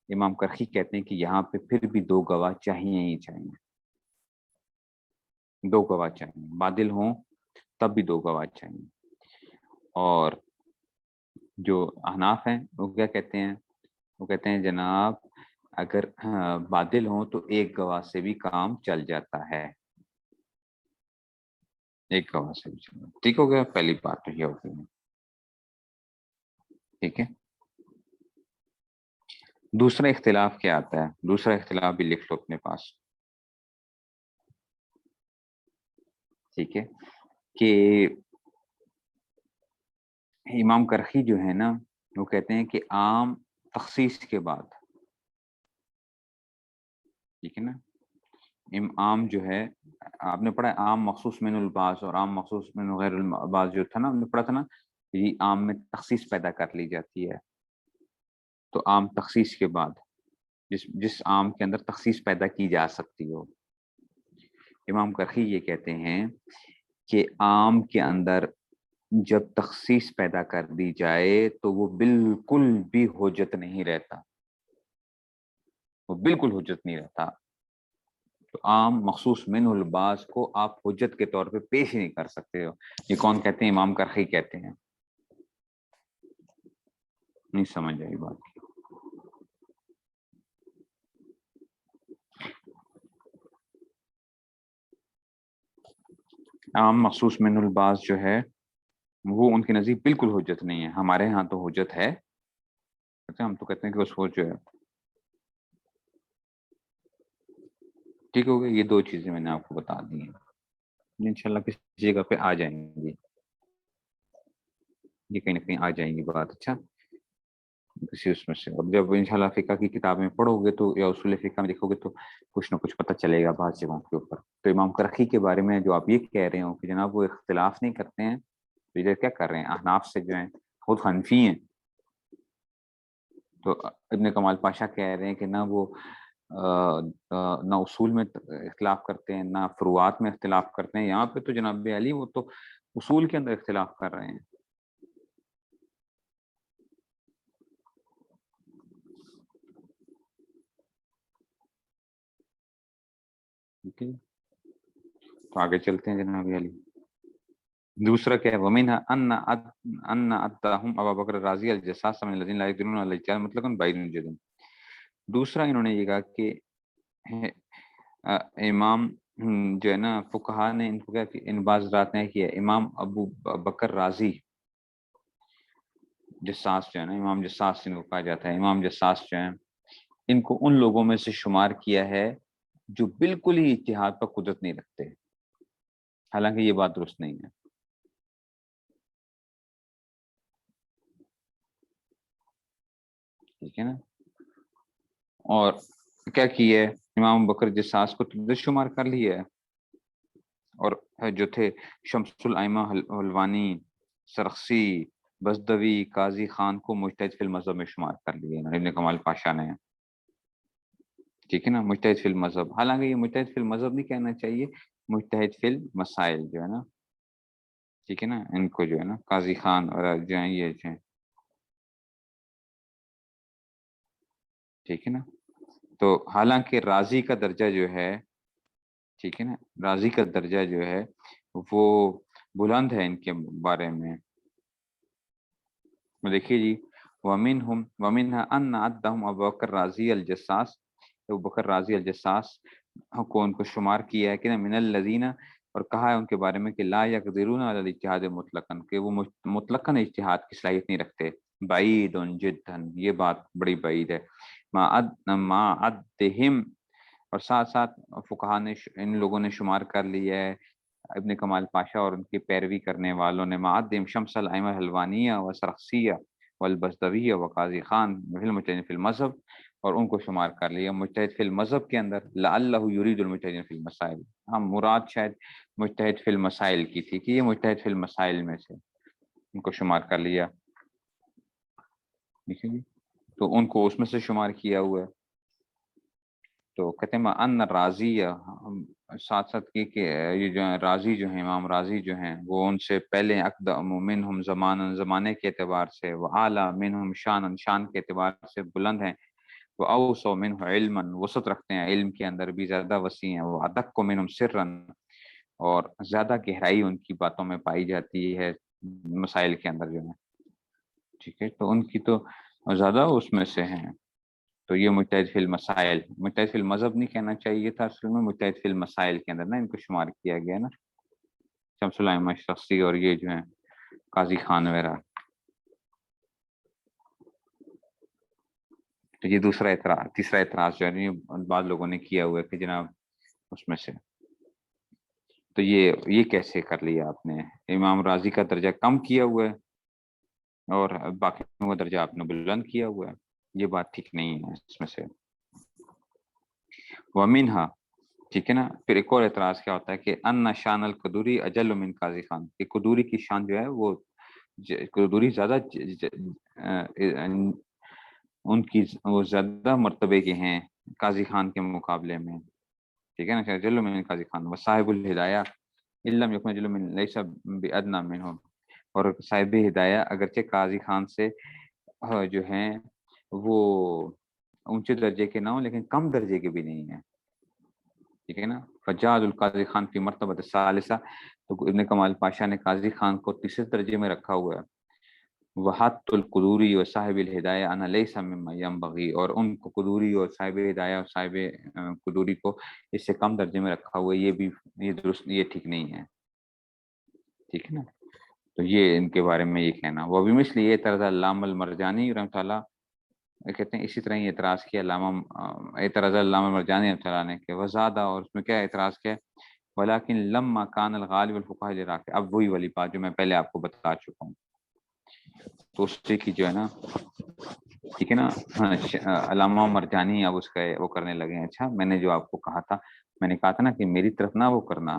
امام کرخی کہتے ہیں کہ یہاں پہ پھر بھی دو گواہ چاہیے ہی چاہیے، دو گواہ چاہیے، بادل ہوں تب بھی دو گواہ چاہیے. اور جو احناف ہیں وہ کیا کہتے ہیں، وہ کہتے ہیں جناب اگر بادل ہوں تو ایک گواہ سے بھی کام چل جاتا ہے، ایک گواہ سے بھی چل. ٹھیک ہو گیا، پہلی بات تو یہ ہو گئی، ٹھیک ہے. دوسرا اختلاف کیا آتا ہے، دوسرا اختلاف بھی لکھ لو اپنے پاس، ٹھیک ہے، کہ امام کرخی جو ہے نا وہ کہتے ہیں کہ عام تخصیص کے بعد، ٹھیک ہے نا، عام جو ہے آپ نے پڑھا ہے عام مخصوص من الباس اور عام مخصوص من غیر الباس جو تھا نا، ہم نے پڑھا تھا نا، یہ عام میں تخصیص پیدا کر لی جاتی ہے. تو عام تخصیص کے بعد جس عام کے اندر تخصیص پیدا کی جا سکتی ہو، امام کرخی یہ کہتے ہیں کہ عام کے اندر جب تخصیص پیدا کر دی جائے تو وہ بالکل بھی حجت نہیں رہتا، وہ بالکل حجت نہیں رہتا. تو عام مخصوص من الباس کو آپ حجت کے طور پہ پیش ہی نہیں کر سکتے ہو. یہ کون کہتے ہیں، امام کرخی کہتے ہیں. نہیں سمجھ آئی بات، عام مخصوص من الباس جو ہے وہ ان کے نزدیک بالکل حجت نہیں ہے. ہمارے ہاں تو حجت ہے، ہم تو کہتے ہیں کہ اس کو جو ہے، ٹھیک ہو گیا. یہ دو چیزیں میں نے آپ کو بتا دی ہیں، انشاءاللہ کسی جگہ پہ آ جائیں گی، یہ کہیں نہ کہیں آ جائیں گی بات. اچھا، کسی اس میں سے، اور جب انشاءاللہ فقہ کی کتابیں پڑھو گے تو یا اصول فقہ میں دیکھو گے تو کچھ نہ کچھ پتہ چلے گا بعض جگہوں کے اوپر. تو امام کرخی کے بارے میں جو آپ یہ کہہ رہے ہو کہ جناب وہ اختلاف نہیں کرتے ہیں، تو ادھر کیا کر رہے ہیں، احناف سے جو ہیں خود حنفی ہیں، تو ابن کمال پاشا کہہ رہے ہیں کہ نہ وہ نہ اصول میں اختلاف کرتے ہیں، نہ فروعات میں اختلاف کرتے ہیں. یہاں پہ تو جناب علی وہ تو اصول کے اندر اختلاف کر رہے ہیں. ٹھیک ہے، تو آگے چلتے ہیں جناب علی. دوسرا کیا ہے، وَمِنْهَا أَنَّ أَتَّاهُمْ أَبَا بَكْرَ الرَّازِيَ الْجَسَّاسَ مِنَ الَّذِينَ لَا يَقْدِرُونَ عَلَى الْإِجْتِهَادِ مُطْلَقًا بَعِيدٌ جِدًّا. دوسرا انہوں نے یہ کہا کہ امام جو ہے نا فقہا نے ان کو کیا کہ ان بعض رات نے کیا امام ابو بکر رازی جساس جو ہے نا، امام جساس ان کو کہا جاتا ہے، امام جساس جو ہیں ان کو ان لوگوں میں سے شمار کیا ہے جو بالکل ہی اجتہاد پر قدرت نہیں رکھتے، حالانکہ یہ بات درست نہیں ہے. ٹھیک ہے نا، اور کیا کیا ہے امام بکر جساس کو قدرت شمار کر لیا ہے، اور جو تھے شمس الائمہ حلوانی، سرخسی، بزدوی، قاضی خان کو مجتہد فی المذہب میں شمار کر لیا ابن کمال پاشا نے. ٹھیک ہے نا، مجتہد فی المذہب، حالانکہ یہ مجتہد فی المذہب نہیں کہنا چاہیے، مجتہد فی المسائل جو ہے نا. ٹھیک ہے نا، ان کو جو ہے نا قاضی خان اور جو ہیں یہ جو ہیں، ٹھیک ہے نا. تو حالانکہ راضی کا درجہ جو ہے، ٹھیک ہے نا، راضی کا درجہ جو ہے وہ بلند ہے ان کے بارے میں. دیکھیے جی، وَمِنْهَا أَنَّ عَدَّهُمْ أَبُو بکر رازی الجساس، ابو بکر رازی الجساس کو ان کو شمار کیا ہے کہ من الذین، اور کہا ہے ان کے بارے میں کہ لا یقدرون علی الاجتہاد مطلقاً، کہ وہ مطلقاً اجتہاد کی صلاحیت نہیں رکھتے. بعید جدا، یہ بات بڑی بعید ہے. ما عدہم، اور ساتھ ساتھ فقہا نے ان لوگوں نے شمار کر لیا ہے ابن کمال پاشا اور ان کی پیروی کرنے والوں نے معدم شمس الائمہ الحلوانیہ و سرخسیہ والبزدویہ و قاضی خان مجتہد فی المذہب، اور ان کو شمار کر لیا مجتہد فی المذہب کے اندر. لعلہ یرید المجتہد فی المسائل، ہم مراد شاید مجتہد فی المسائل کی تھی کہ یہ مجتہد فی المسائل میں سے ان کو شمار کر لیا. ٹھیک ہے جی، تو ان کو اس میں سے شمار کیا ہوا ہے. تو کہتے ہیں ان راضی، ساتھ ساتھ کہ یہ جو راضی جو ہیں، امام راضی جو ہیں وہ ان سے پہلے اقدم منہم زمانا، زمانے کے اعتبار سے، وہ اعلیٰ منہم شان، شان کے اعتبار سے بلند ہیں، وہ اوسع منہ علما، وسعت رکھتے ہیں علم کے اندر بھی زیادہ وسیع ہیں، وہ ادق منہم سرا، اور زیادہ گہرائی ان کی باتوں میں پائی جاتی ہے مسائل کے اندر جو ہے. ٹھیک ہے، تو ان کی تو زیادہ اس میں سے ہیں. تو یہ مجتہد فی المسائل، مجتہد فی المذہب نہیں کہنا چاہیے تھا اصل میں، مجتہد فی المسائل کے اندر نا ان کو شمار کیا گیا نا، شمس الائمہ شخصی اور یہ جو ہیں قاضی خان وغیرہ. تو یہ دوسرا اعتراض. تیسرا اعتراض جو ہے بعض لوگوں نے کیا ہوا ہے کہ جناب اس میں سے، تو یہ کیسے کر لیا آپ نے، امام راضی کا درجہ کم کیا ہوا ہے اور باقی کا درجہ آپ نے بلند کیا ہوا ہے، یہ بات ٹھیک نہیں ہے اس میں سے. وَمِنْهَا، ٹھیک ہے نا. پھر ایک اور اعتراض کیا ہوتا ہے کہ ان شان القدوری اجل من قاضی خان، کہ قدوری کی شان جو ہے وہ قدوری زیادہ ان کی وہ زیادہ مرتبے کے ہیں قاضی خان کے مقابلے میں. ٹھیک ہے نا، اجل من قاضی خان وصاحب الہدایہ علم یکن اجل من لیس بادنی منہ، اور صاحب ہدایہ اگرچہ قاضی خان سے جو ہیں وہ اونچے درجے کے نہ ہوں لیکن کم درجے کے بھی نہیں ہیں. ٹھیک ہے نا، فجاز القاضی خان فی مرتبہ الثالثہ، تو ابن کمال پاشا نے قاضی خان کو تیسرے درجے میں رکھا ہوا ہے. وحط القدوری و صاحب الہدایہ انا لیس مما ینبغی، اور ان کو قدوری اور صاحب ہدایہ اور صاحب قدوری کو اس سے کم درجے میں رکھا ہوا ہے، یہ بھی یہ درست، یہ ٹھیک نہیں ہے. ٹھیک ہے نا، تو یہ ان کے بارے میں یہ کہنا. وہ بھی مثل یہ طرز علامہ المرجانی رحمۃ اللہ کہتے ہیں اسی طرح یہ اعتراض کیا اعتراض علامہ مرجانی رحمۃ اللہ نے کہ وزادہ، اور اس میں کیا اعتراض کیا، ولیکن لما کان الغالب الفقہاء العراق، اب وہی والی بات جو میں پہلے آپ کو بتا چکا ہوں. تو اس سے کی جو ہے نا، ٹھیک ہے نا، علامہ مرجانی اب اس کا وہ کرنے لگے ہیں. اچھا، میں نے جو آپ کو کہا تھا، میں نے کہا تھا نا کہ میری طرف نہ وہ کرنا.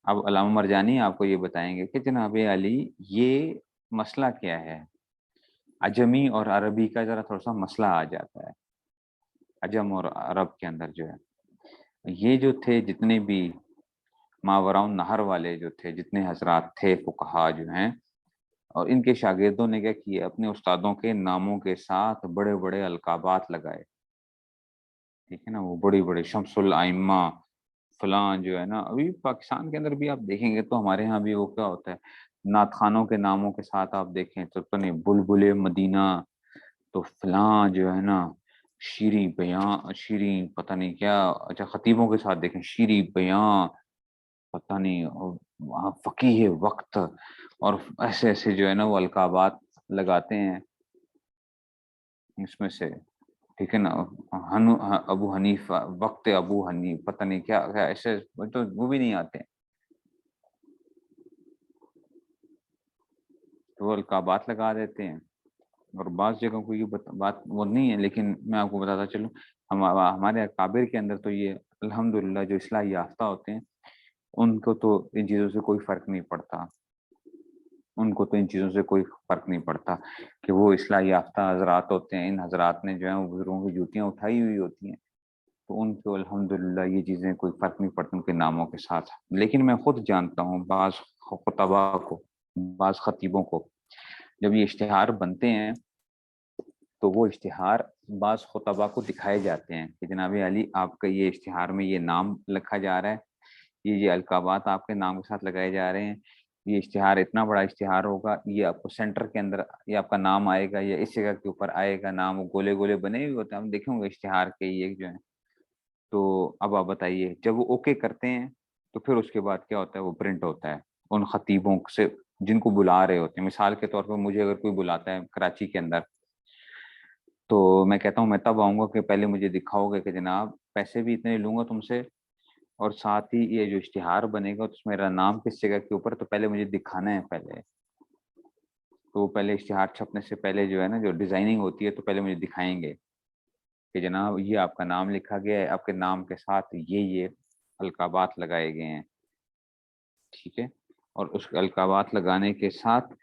اب علامہ مرجانی آپ کو یہ بتائیں گے کہ جناب علی یہ مسئلہ کیا ہے. عجمی اور عربی کا ذرا تھوڑا سا مسئلہ آ جاتا ہے، عجم اور عرب کے اندر جو ہے یہ جو تھے جتنے بھی ماوراء نہر والے جو تھے، جتنے حضرات تھے فقہا جو ہیں، اور ان کے شاگردوں نے کیا کیا، اپنے استادوں کے ناموں کے ساتھ بڑے بڑے القابات لگائے، ٹھیک ہے نا، وہ بڑی بڑے شمس الائمہ فلاں جو ہے نا، ابھی پاکستان کے اندر بھی آپ دیکھیں گے تو ہمارے ہاں بھی وہ کیا ہوتا ہے، نعت خانوں کے ناموں کے ساتھ آپ دیکھیں تو پتہ نہیں بلبل مدینہ، تو فلاں جو ہے نا شیریں بیاں، شیریں پتہ نہیں کیا، اچھا خطیبوں کے ساتھ دیکھیں شیریں بیاں، پتہ نہیں اور وہاں فقیہ وقت، اور ایسے ایسے جو ہے نا وہ القابات لگاتے ہیں اس میں سے، ٹھیک ہے نا، ابو حنیفہ، وقت ابو حنیف، پتہ نہیں کیا کیا ایسے، تو وہ بھی نہیں آتے، تو وہ القابات لگا دیتے ہیں، اور بعض جگہوں کو یہ بات وہ نہیں ہے، لیکن میں آپ کو بتاتا چلوں ہمارے اکابر کے اندر تو یہ الحمدللہ جو اصلاح یافتہ ہوتے ہیں ان کو تو ان چیزوں سے کوئی فرق نہیں پڑتا، ان کو تو ان چیزوں سے کوئی فرق نہیں پڑتا کہ وہ اصلاح یافتہ حضرات ہوتے ہیں، ان حضرات نے جو ہے وہ بزرگوں کی جوتیاں اٹھائی ہوئی ہوتی ہیں، تو ان کو الحمدللہ یہ چیزیں کوئی فرق نہیں پڑتا ان کے ناموں کے ساتھ، لیکن میں خود جانتا ہوں بعض خطباء کو، بعض خطیبوں کو جب یہ اشتہار بنتے ہیں تو وہ اشتہار بعض خطباء کو دکھائے جاتے ہیں کہ جناب علی آپ کا یہ اشتہار میں یہ نام لکھا جا رہا ہے، یہ القابات آپ کے نام کے ساتھ لگائے جا رہے ہیں، یہ اشتہار اتنا بڑا اشتہار ہوگا، یہ آپ کو سینٹر کے اندر یہ آپ کا نام آئے گا، یا اس جگہ کے اوپر آئے گا نام، وہ گولے گولے بنے ہوئے ہوتے ہیں، ہم دیکھیں گے اشتہار کے یہ جو ہیں، تو اب آپ بتائیے جب وہ اوکے کرتے ہیں تو پھر اس کے بعد کیا ہوتا ہے، وہ پرنٹ ہوتا ہے ان خطیبوں سے جن کو بلا رہے ہوتے ہیں، مثال کے طور پر مجھے اگر کوئی بلاتا ہے کراچی کے اندر، تو میں کہتا ہوں میں تب آؤں گا کہ پہلے مجھے دکھاؤ گے کہ جناب پیسے بھی اتنے لوں گا تم سے، اور ساتھ ہی یہ جو اشتہار بنے گا اس میں میرا نام کس جگہ کے اوپر، تو پہلے مجھے دکھانا ہے پہلے، تو وہ پہلے اشتہار چھپنے سے پہلے جو ہے نا جو ڈیزائننگ ہوتی ہے تو پہلے مجھے دکھائیں گے کہ جناب یہ آپ کا نام لکھا گیا ہے، آپ کے نام کے ساتھ یہ القابات لگائے گئے ہیں، ٹھیک ہے، اور اس القابات لگانے کے ساتھ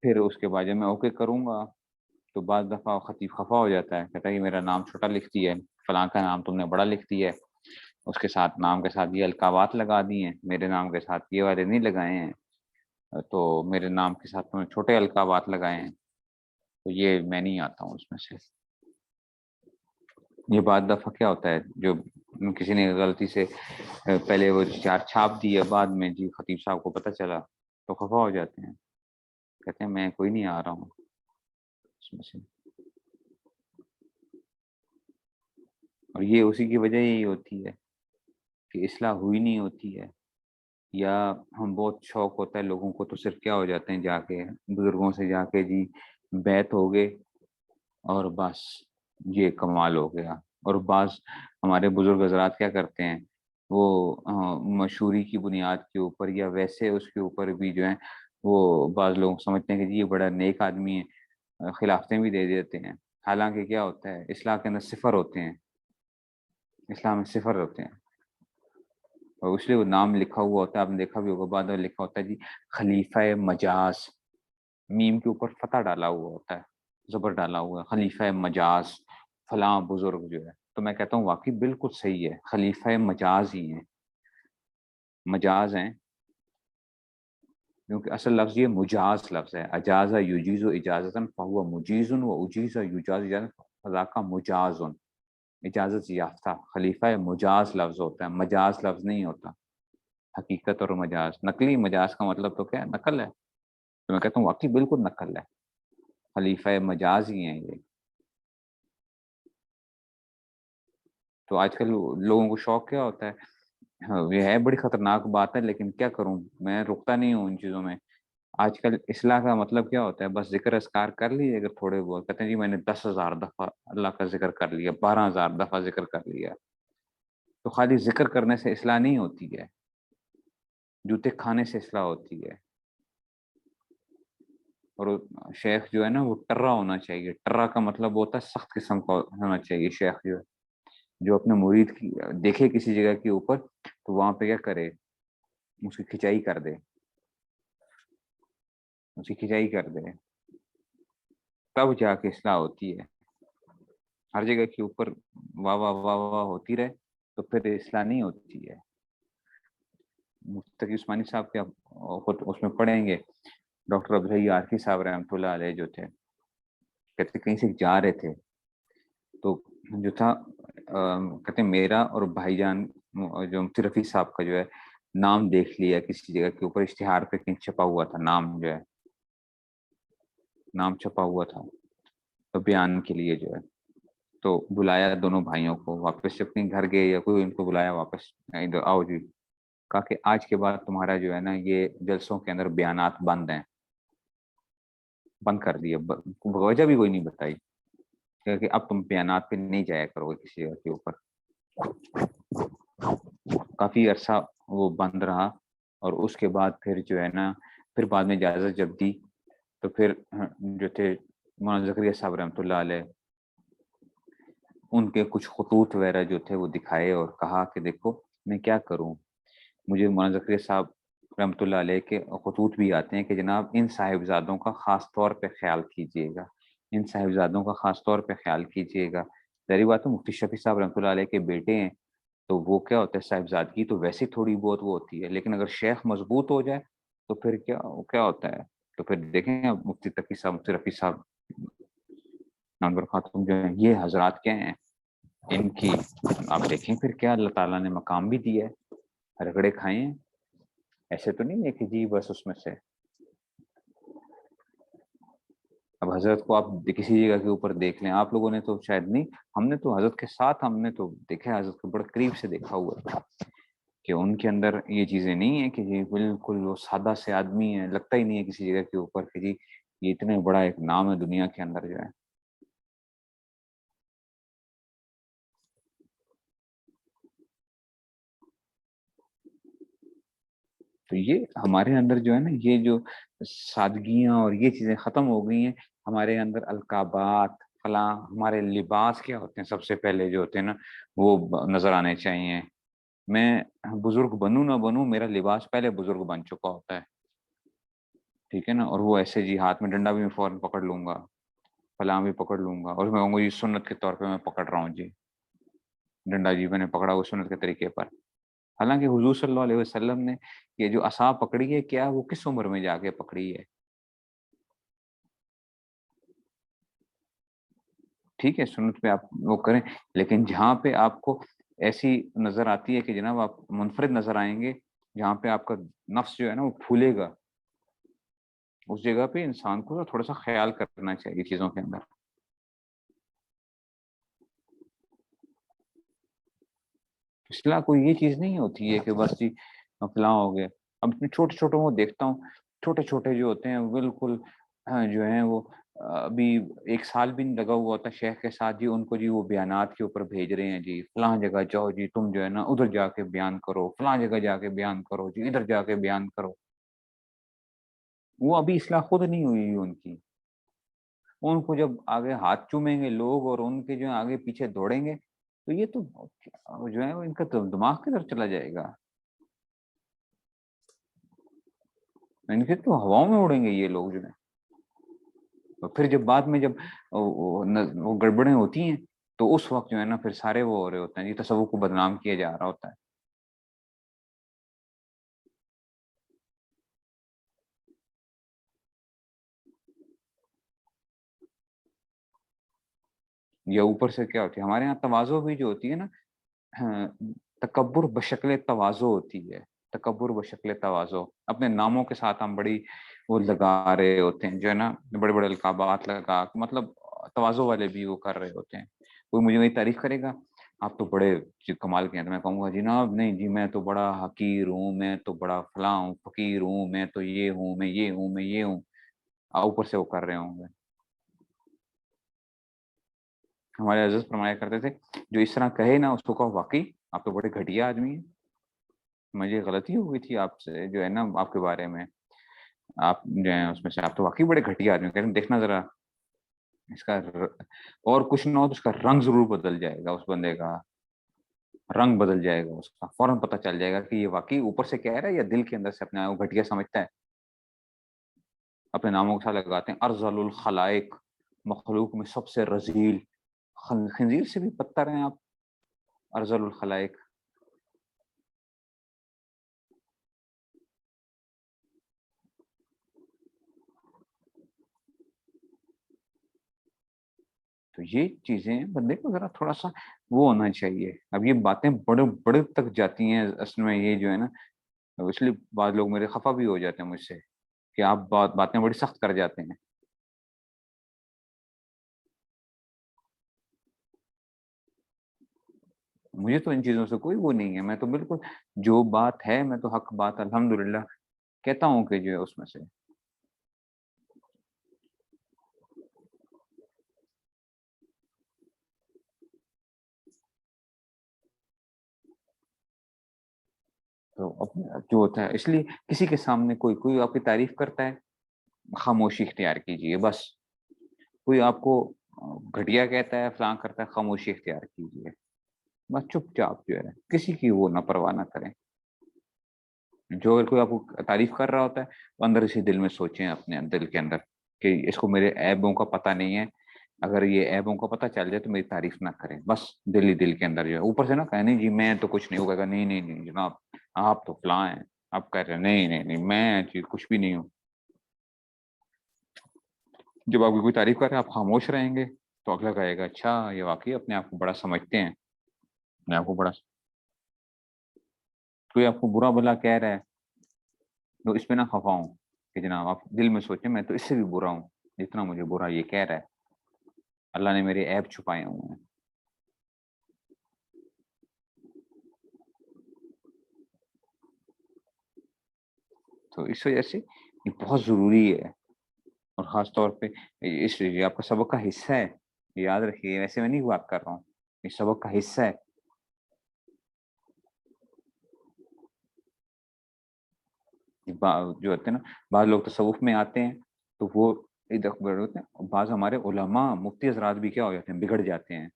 پھر اس کے بعد جب میں اوکے کروں گا تو بعض دفعہ خطیب خفا ہو جاتا ہے، کہتا ہے کہ میرا نام چھوٹا لکھ دیا ہے، فلاں کا نام تم نے بڑا لکھ دیا ہے، اس کے ساتھ نام کے ساتھ یہ القابات لگا دی ہیں، میرے نام کے ساتھ یہ والے نہیں لگائے ہیں، تو میرے نام کے ساتھ تم نے چھوٹے القابات لگائے ہیں، تو یہ میں نہیں آتا ہوں اس میں سے۔ یہ بعض دفعہ کیا ہوتا ہے جو کسی نے غلطی سے پہلے وہ اشتہار چھاپ دیا، بعد میں جی خطیب صاحب کو پتہ چلا تو خفا ہو جاتے ہیں، کہتے ہیں میں کوئی نہیں آ رہا ہوں اس میں سے، اور یہ اسی کی وجہ یہی ہوتی ہے کہ اصلاح ہوئی نہیں ہوتی ہے، یا ہم بہت شوق ہوتا ہے لوگوں کو تو صرف کیا ہو جاتے ہیں جا کے بزرگوں سے جا کے جی بیعت ہو گئے اور بس یہ کمال ہو گیا، اور بعض ہمارے بزرگ حضرات کیا کرتے ہیں وہ مشہوری کی بنیاد کے اوپر یا ویسے اس کے اوپر بھی جو ہے وہ بعض لوگ سمجھتے ہیں کہ جی یہ بڑا نیک آدمی ہے، خلافتیں بھی دے دیتے ہیں، حالانکہ کیا ہوتا ہے اصلاح کے اندر صفر ہوتے ہیں، اسلام میں صفر ہوتے ہیں، اور اس لیے وہ نام لکھا ہوا ہوتا ہے، آپ نے دیکھا بھی ہوگا بعد میں لکھا ہوتا ہے جی خلیفہ مجاز، میم کے اوپر فتح ڈالا ہوا ہوتا ہے، زبر ڈالا ہوا ہے، خلیفہ مجاز فلاں بزرگ جو ہے، تو میں کہتا ہوں واقعی بالکل صحیح ہے، خلیفہ مجاز ہی ہیں، مجاز ہیں، کیونکہ اصل لفظ یہ مجاز لفظ ہے، اجازہ یجیز اجازتاً فہو مجیز و اجیز یجاز اجازت فذاک مجاز، اجازت یافتہ، خلیفہ مجاز لفظ ہوتا ہے، مجاز لفظ نہیں ہوتا، حقیقت اور مجاز، نقلی مجاز کا مطلب تو کیا ہے، نقل ہے، تو میں کہتا ہوں واقعی بالکل نقل ہے، خلیفہ مجاز ہی ہیں یہ، تو آج کل لوگوں کو شوق کیا ہوتا ہے، ہاں یہ ہے بڑی خطرناک بات ہے، لیکن کیا کروں میں رکتا نہیں ہوں ان چیزوں میں، آج کل اصلاح کا مطلب کیا ہوتا ہے، بس ذکر اذکار کر لیے اگر تھوڑے بہت، کہتے ہیں جی میں نے 10,000 دفعہ اللہ کا ذکر کر لیا، 12,000 دفعہ ذکر کر لیا، تو خالی ذکر کرنے سے اصلاح نہیں ہوتی ہے، جوتے کھانے سے اصلاح ہوتی ہے، اور شیخ جو ہے نا وہ ٹرا ہونا چاہیے، ٹرا کا مطلب ہوتا ہے سخت قسم کا ہونا چاہیے شیخ، جو اپنے مرید کی دیکھے کسی جگہ کے اوپر تو وہاں پہ کیا کرے، اس کی کھچائی کر دے، اس کی کھچائی کر دے، تب جا کے اصلاح ہوتی ہے. ہر جگہ کے اوپر واہ واہ واہ واہ ہوتی رہے تو پھر اصلاح نہیں ہوتی ہے. مفتی تقی عثمانی صاحب کے خود اس میں پڑھیں گے، ڈاکٹر عبدالحی عارفی صاحب رحمۃ اللہ علیہ جو تھے، کہتے کہیں سے جا رہے تھے تو جو تھا کہتے میرا اور بھائی جان جو مفتی رفیع صاحب کا جو ہے نام دیکھ لیا کسی جگہ کے اوپر، اشتہار پہ کہیں چھپا ہوا تھا، نام جو ہے نام چھپا ہوا تھا تو بیان کے لیے جو ہے، تو بلایا دونوں بھائیوں کو، واپس اپنے گھر گئے یا کوئی ان کو بلایا واپس، ادھر آؤ جی. کہا کہ آج کے بعد تمہارا جو ہے نا یہ جلسوں کے اندر بیانات بند ہیں، بند کر دیے، وجہ بھی کوئی نہیں بتائی کہ اب تم بیانات پہ نہیں جایا کرو گے کسی جگہ کے اوپر. کافی عرصہ وہ بند رہا، اور اس کے بعد پھر جو ہے نا پھر بعد میں اجازت جب دی تو پھر جو تھے مولانا زکریا صاحب رحمۃ اللہ علیہ، ان کے کچھ خطوط وغیرہ جو تھے وہ دکھائے اور کہا کہ دیکھو میں کیا کروں. مجھے مولانا زکریا صاحب رحمۃ اللہ علیہ کے خطوط بھی آتے ہیں کہ جناب ان صاحبزادوں کا خاص طور پہ خیال کیجیے گا، ان صاحبزادوں کا خاص طور پہ خیال کیجیے گا. ظاہری بات ہے مفتی شفیع صاحب رحمۃ اللہ علیہ کے بیٹے ہیں تو وہ کیا ہوتا ہے، صاحبزادگی تو ویسے تھوڑی بہت وہ ہوتی ہے، لیکن اگر شیخ مضبوط ہو جائے تو پھر کیا ہوتا ہے. تو پھر دیکھیں اب مفتی تقی صاحب، مفتی رفیع صاحب نامور خاتون جو ہیں، یہ حضرات کیا ہیں، ان کی آپ دیکھیں پھر کیا اللہ تعالیٰ نے مقام بھی دیا ہے، رگڑے کھائے ہیں. ایسے تو نہیں ہے کہ جی بس اس میں سے. اب حضرت کو آپ کسی جگہ کے اوپر دیکھ لیں، آپ لوگوں نے تو شاید نہیں، ہم نے تو حضرت کے ساتھ ہم نے تو دیکھا ہے، حضرت کو بڑے قریب سے دیکھا ہوا ہے کہ ان کے اندر یہ چیزیں نہیں ہیں کہ جی بالکل وہ سادہ سے آدمی ہے، لگتا ہی نہیں ہے کسی جگہ کے اوپر کہ جی یہ اتنے بڑا ایک نام ہے دنیا کے اندر جو ہے. تو یہ ہمارے اندر جو ہے نا یہ جو سادگیاں اور یہ چیزیں ختم ہو گئی ہیں ہمارے اندر. القابات فلاں، ہمارے لباس کیا ہوتے ہیں سب سے پہلے جو ہوتے ہیں نا وہ نظر آنے چاہیے. میں بزرگ بنوں نہ بنوں، میرا لباس پہلے بزرگ بن چکا ہوتا ہے، ٹھیک ہے نا. اور وہ ایسے جی ہاتھ میں ڈنڈا بھی میں فوراً پکڑ لوں گا، فلاں بھی پکڑ لوں گا، اور میں کہوں گا یہ سنت کے طور پہ میں پکڑ رہا ہوں جی ڈنڈا، جی میں نے پکڑا وہ سنت کے طریقے پر. حالانکہ حضور صلی اللہ علیہ وسلم نے یہ جو عصا پکڑی ہے کیا وہ کس عمر میں جا کے پکڑی ہے. ٹھیک ہے سنت پہ آپ وہ کریں، لیکن جہاں پہ آپ کو ایسی نظر آتی ہے کہ جناب آپ منفرد نظر آئیں گے، جہاں پہ آپ کا نفس جو ہے نا وہ پھولے گا، اس جگہ پہ انسان کو تھوڑا سا خیال کرنا چاہیے چیزوں کے اندر. اصلاح کوئی یہ چیز نہیں ہوتی ہے کہ بس جی فلاں ہو گئے. اب چھوٹے چھوٹے وہ دیکھتا ہوں، چھوٹے چھوٹے جو ہوتے ہیں بالکل جو ہیں وہ ابھی 1 سال بھی نہیں لگا ہوا ہوتا شیخ کے ساتھ، جی ان کو جی وہ بیانات کے اوپر بھیج رہے ہیں، جی فلاں جگہ جاؤ جی تم جو ہے نا ادھر جا کے بیان کرو، فلاں جگہ جا کے بیان کرو جی، ادھر جا کے بیان کرو. وہ ابھی اصلاح خود نہیں ہوئی ان کی. ان کو جب آگے ہاتھ چومیں گے لوگ اور ان کے جو ہے آگے پیچھے دوڑیں گے تو یہ تو جو ہے ان کا دماغ کدھر چلا جائے گا. ان کے تو ہواؤں میں اڑیں گے یہ لوگ جو ہے. اور پھر جب بعد میں جب وہ گڑبڑیں ہوتی ہیں تو اس وقت جو ہے نا پھر سارے وہ ہو رہے ہوتے ہیں، یہ تصوف کو بدنام کیا جا رہا ہوتا ہے. یا اوپر سے کیا ہوتی ہے ہمارے یہاں تواضع بھی جو ہوتی ہے نا، تکبر بشکل تواضع ہوتی ہے. تکبر بشکل تواضع، اپنے ناموں کے ساتھ ہم بڑی وہ لگا رہے ہوتے ہیں جو ہے نا، بڑے بڑے القابات لگا، مطلب تواضع والے بھی وہ کر رہے ہوتے ہیں. کوئی مجھے وہی تعریف کرے گا آپ تو بڑے کمال کے ہیں، تو میں کہوں گا جناب نہیں جی میں تو بڑا حقیر ہوں، میں تو بڑا فلاں ہوں، فقیر ہوں، میں تو یہ ہوں، میں یہ ہوں، میں یہ ہوں. اوپر سے وہ کر رہے ہوں گے. ہمارے عزیز فرمایا کرتے تھے جو اس طرح کہے نا اس کو کہو واقعی آپ تو بڑے گھٹیا آدمی ہیں، مجھے غلطی ہو گئی تھی آپ سے جو ہے نا آپ کے بارے میں، آپ جو ہیں اس میں سے آپ تو واقعی بڑے گھٹیا آدمی. کہتے ہیں دیکھنا ذرا اس کا اور کچھ نہ ہو تو اس کا رنگ ضرور بدل جائے گا، اس بندے کا رنگ بدل جائے گا، اس کا فوراً پتہ چل جائے گا کہ یہ واقعی اوپر سے کہہ رہا ہے یا دل کے اندر سے اپنے آپ کو گھٹیا سمجھتا ہے. اپنے ناموں کے ساتھ لگاتے ہیں ارذل الخلائق، مخلوق میں سب سے رذیل، خنزیر سے بھی بدتر ہیں آپ، ارذل الخلائق۔ تو یہ چیزیں بندے کو ذرا تھوڑا سا وہ ہونا چاہیے۔ اب یہ باتیں بڑے بڑے تک جاتی ہیں اصل میں، یہ جو ہے نا، اس لیے بعض لوگ میرے خفا بھی ہو جاتے ہیں مجھ سے کہ آپ باتیں بڑی سخت کر جاتے ہیں۔ مجھے تو ان چیزوں سے کوئی وہ نہیں ہے، میں تو بالکل جو بات ہے، میں تو حق بات الحمدللہ کہتا ہوں کہ جو ہے اس میں سے۔ تو جو ہوتا ہے، اس لیے کسی کے سامنے کوئی آپ کی تعریف کرتا ہے، خاموشی اختیار کیجیے بس۔ کوئی آپ کو گھٹیا کہتا ہے، فلاں کرتا ہے، خاموشی اختیار کیجیے بس، چپ چاپ جو ہے کسی کی وہ نہ پرواہ نہ کریں۔ جو اگر کوئی آپ کو تعریف کر رہا ہوتا ہے تو اندر اسی دل میں سوچیں اپنے دل کے اندر کہ اس کو میرے عیبوں کا پتہ نہیں ہے، اگر یہ عیبوں کا پتہ چل جائے تو میری تعریف نہ کریں بس، دل ہی دل کے اندر جو ہے، اوپر سے نہ کہیں نہیں جی میں تو کچھ نہیں، ہوگا گا نہیں نہیں نہیں جناب آپ تو فلاں ہیں، آپ کہہ رہے ہیں نہیں نہیں نہیں میں جی کچھ بھی نہیں ہوں۔ جب آپ کی کوئی تعریف کر رہے ہیں آپ خاموش رہیں گے تو اگلا کہے گا اچھا یہ واقعی اپنے آپ کو بڑا سمجھتے ہیں، اپنے آپ کو بڑا، کوئی آپ کو برا بلا کہہ رہا ہے تو اس پہ نہ خفا ہوں کہ جناب آپ دل میں سوچیں میں تو اس سے بھی برا ہوں جتنا مجھے برا یہ کہہ رہا ہے، اللہ نے میرے عیب چھپائے ہوئے ہیں۔ تو اس وجہ سے یہ بہت ضروری ہے، اور خاص طور پہ اس یہ آپ کا سبق کا حصہ ہے، یاد رکھیے، ویسے میں نہیں بات کر رہا ہوں، یہ سبق کا حصہ ہے۔ جو ہوتے ہیں نا، بعض لوگ تصوف میں آتے ہیں تو وہ ادھر ہوتے ہیں، بعض ہمارے علماء مفتی حضرات بھی کیا ہو جاتے ہیں، بگڑ جاتے ہیں۔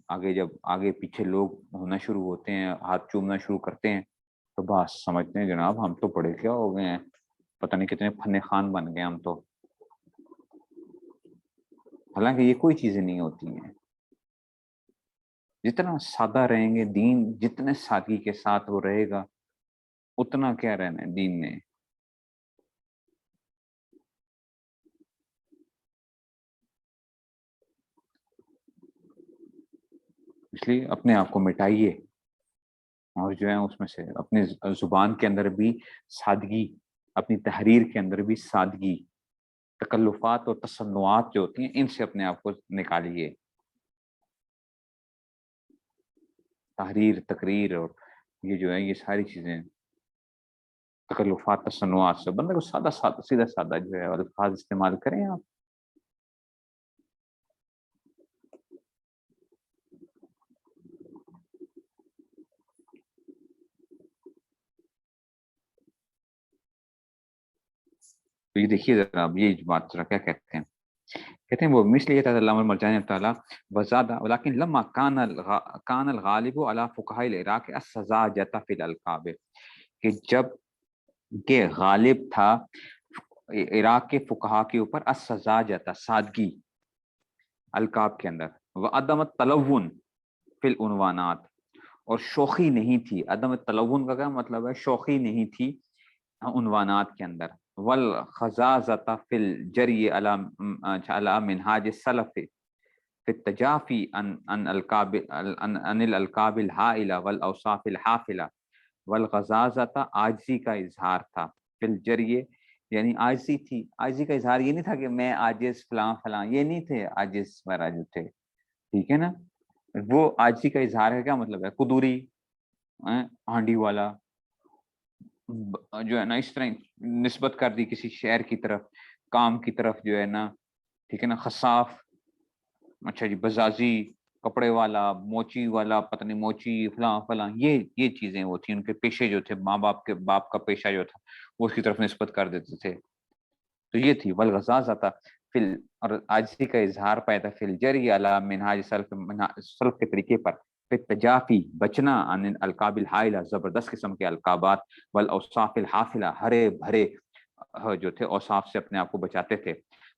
آگے جب آگے پیچھے لوگ ہونا شروع ہوتے ہیں، ہاتھ چومنا شروع کرتے ہیں تو بس سمجھتے ہیں جناب ہم تو بڑے کیا ہو گئے ہیں، پتہ نہیں کتنے فن خان بن گئے ہم تو، حالانکہ یہ کوئی چیزیں نہیں ہوتی ہیں۔ جتنا سادہ رہیں گے، دین جتنے سادگی کے ساتھ وہ رہے گا اتنا کیا رہنا ہے دین نے۔ اس لیے اپنے آپ کو مٹائیے، اور جو ہے اس میں سے اپنی زبان کے اندر بھی سادگی، اپنی تحریر کے اندر بھی سادگی، تکلفات اور تصنعات جو ہوتی ہیں ان سے اپنے آپ کو نکالیے۔ تحریر، تقریر اور یہ جو ہے یہ ساری چیزیں تکلفات تصنعات سے بندے کو سادہ سادہ سیدھا سادہ جو ہے الفاظ استعمال کریں آپ۔ تو یہ دیکھیے ذرا اب یہ بات ذرا کیا کہتے ہیں، کہتے ہیں وہ مثل یہ تھا علامہ المرجانی تعالیٰ وزادہ ولیکن لما کان الغالب علی فقہاء العراق السذاجۃ فی الالقاب، کہ جب کہ غالب تھا عراق کے فقہا کے اوپر السذاجۃ سادگی القاب کے اندر، وعدم التلون فی العنوانات، اور شوخی نہیں تھی، عدم التلون کا کیا مطلب ہے، شوخی نہیں تھی عنوانات کے اندر، والخزازۃ فی الجری علی منہاج السلف فی التجافی عن الالقاب الہائلہ والاوصاف الحافلہ، والغزازۃ عاجزی کا اظہار تھا، فی الجری یعنی عاجزی تھی، عاجزی کا اظہار یہ نہیں تھا کہ میں عاجز فلاں فلاں، یہ نہیں تھے عاجز وغیرہ جو تھے، ٹھیک ہے نا، وہ عاجزی کا اظہار کا کیا مطلب ہے، قدوری، ہانڈی والا، جو ہے نا اس طرح نسبت کر دی کسی شہر کی طرف، کام کی طرف جو ہے نا، ٹھیک ہے نا، خصاف، اچھا جی بزازی، کپڑے والا، موچی والا، پتہ نہیں موچی فلاں فلاں، یہ چیزیں وہ تھیں، ان کے پیشے جو تھے، ماں باپ کے باپ کا پیشہ جو تھا وہ اس کی طرف نسبت کر دیتے تھے، تو یہ تھی والغزازۃ فی اور عاجزی کا اظہار پایا تھا، فی الجری علی منہاج سلف کے طریقے پر، پھر تجافی بچنا عن القاب الحائلہ زبردست قسم کے القابات، والاوصاف الحافلہ ہرے بھرے جو تھے اوصاف سے اپنے آپ کو بچاتے تھے،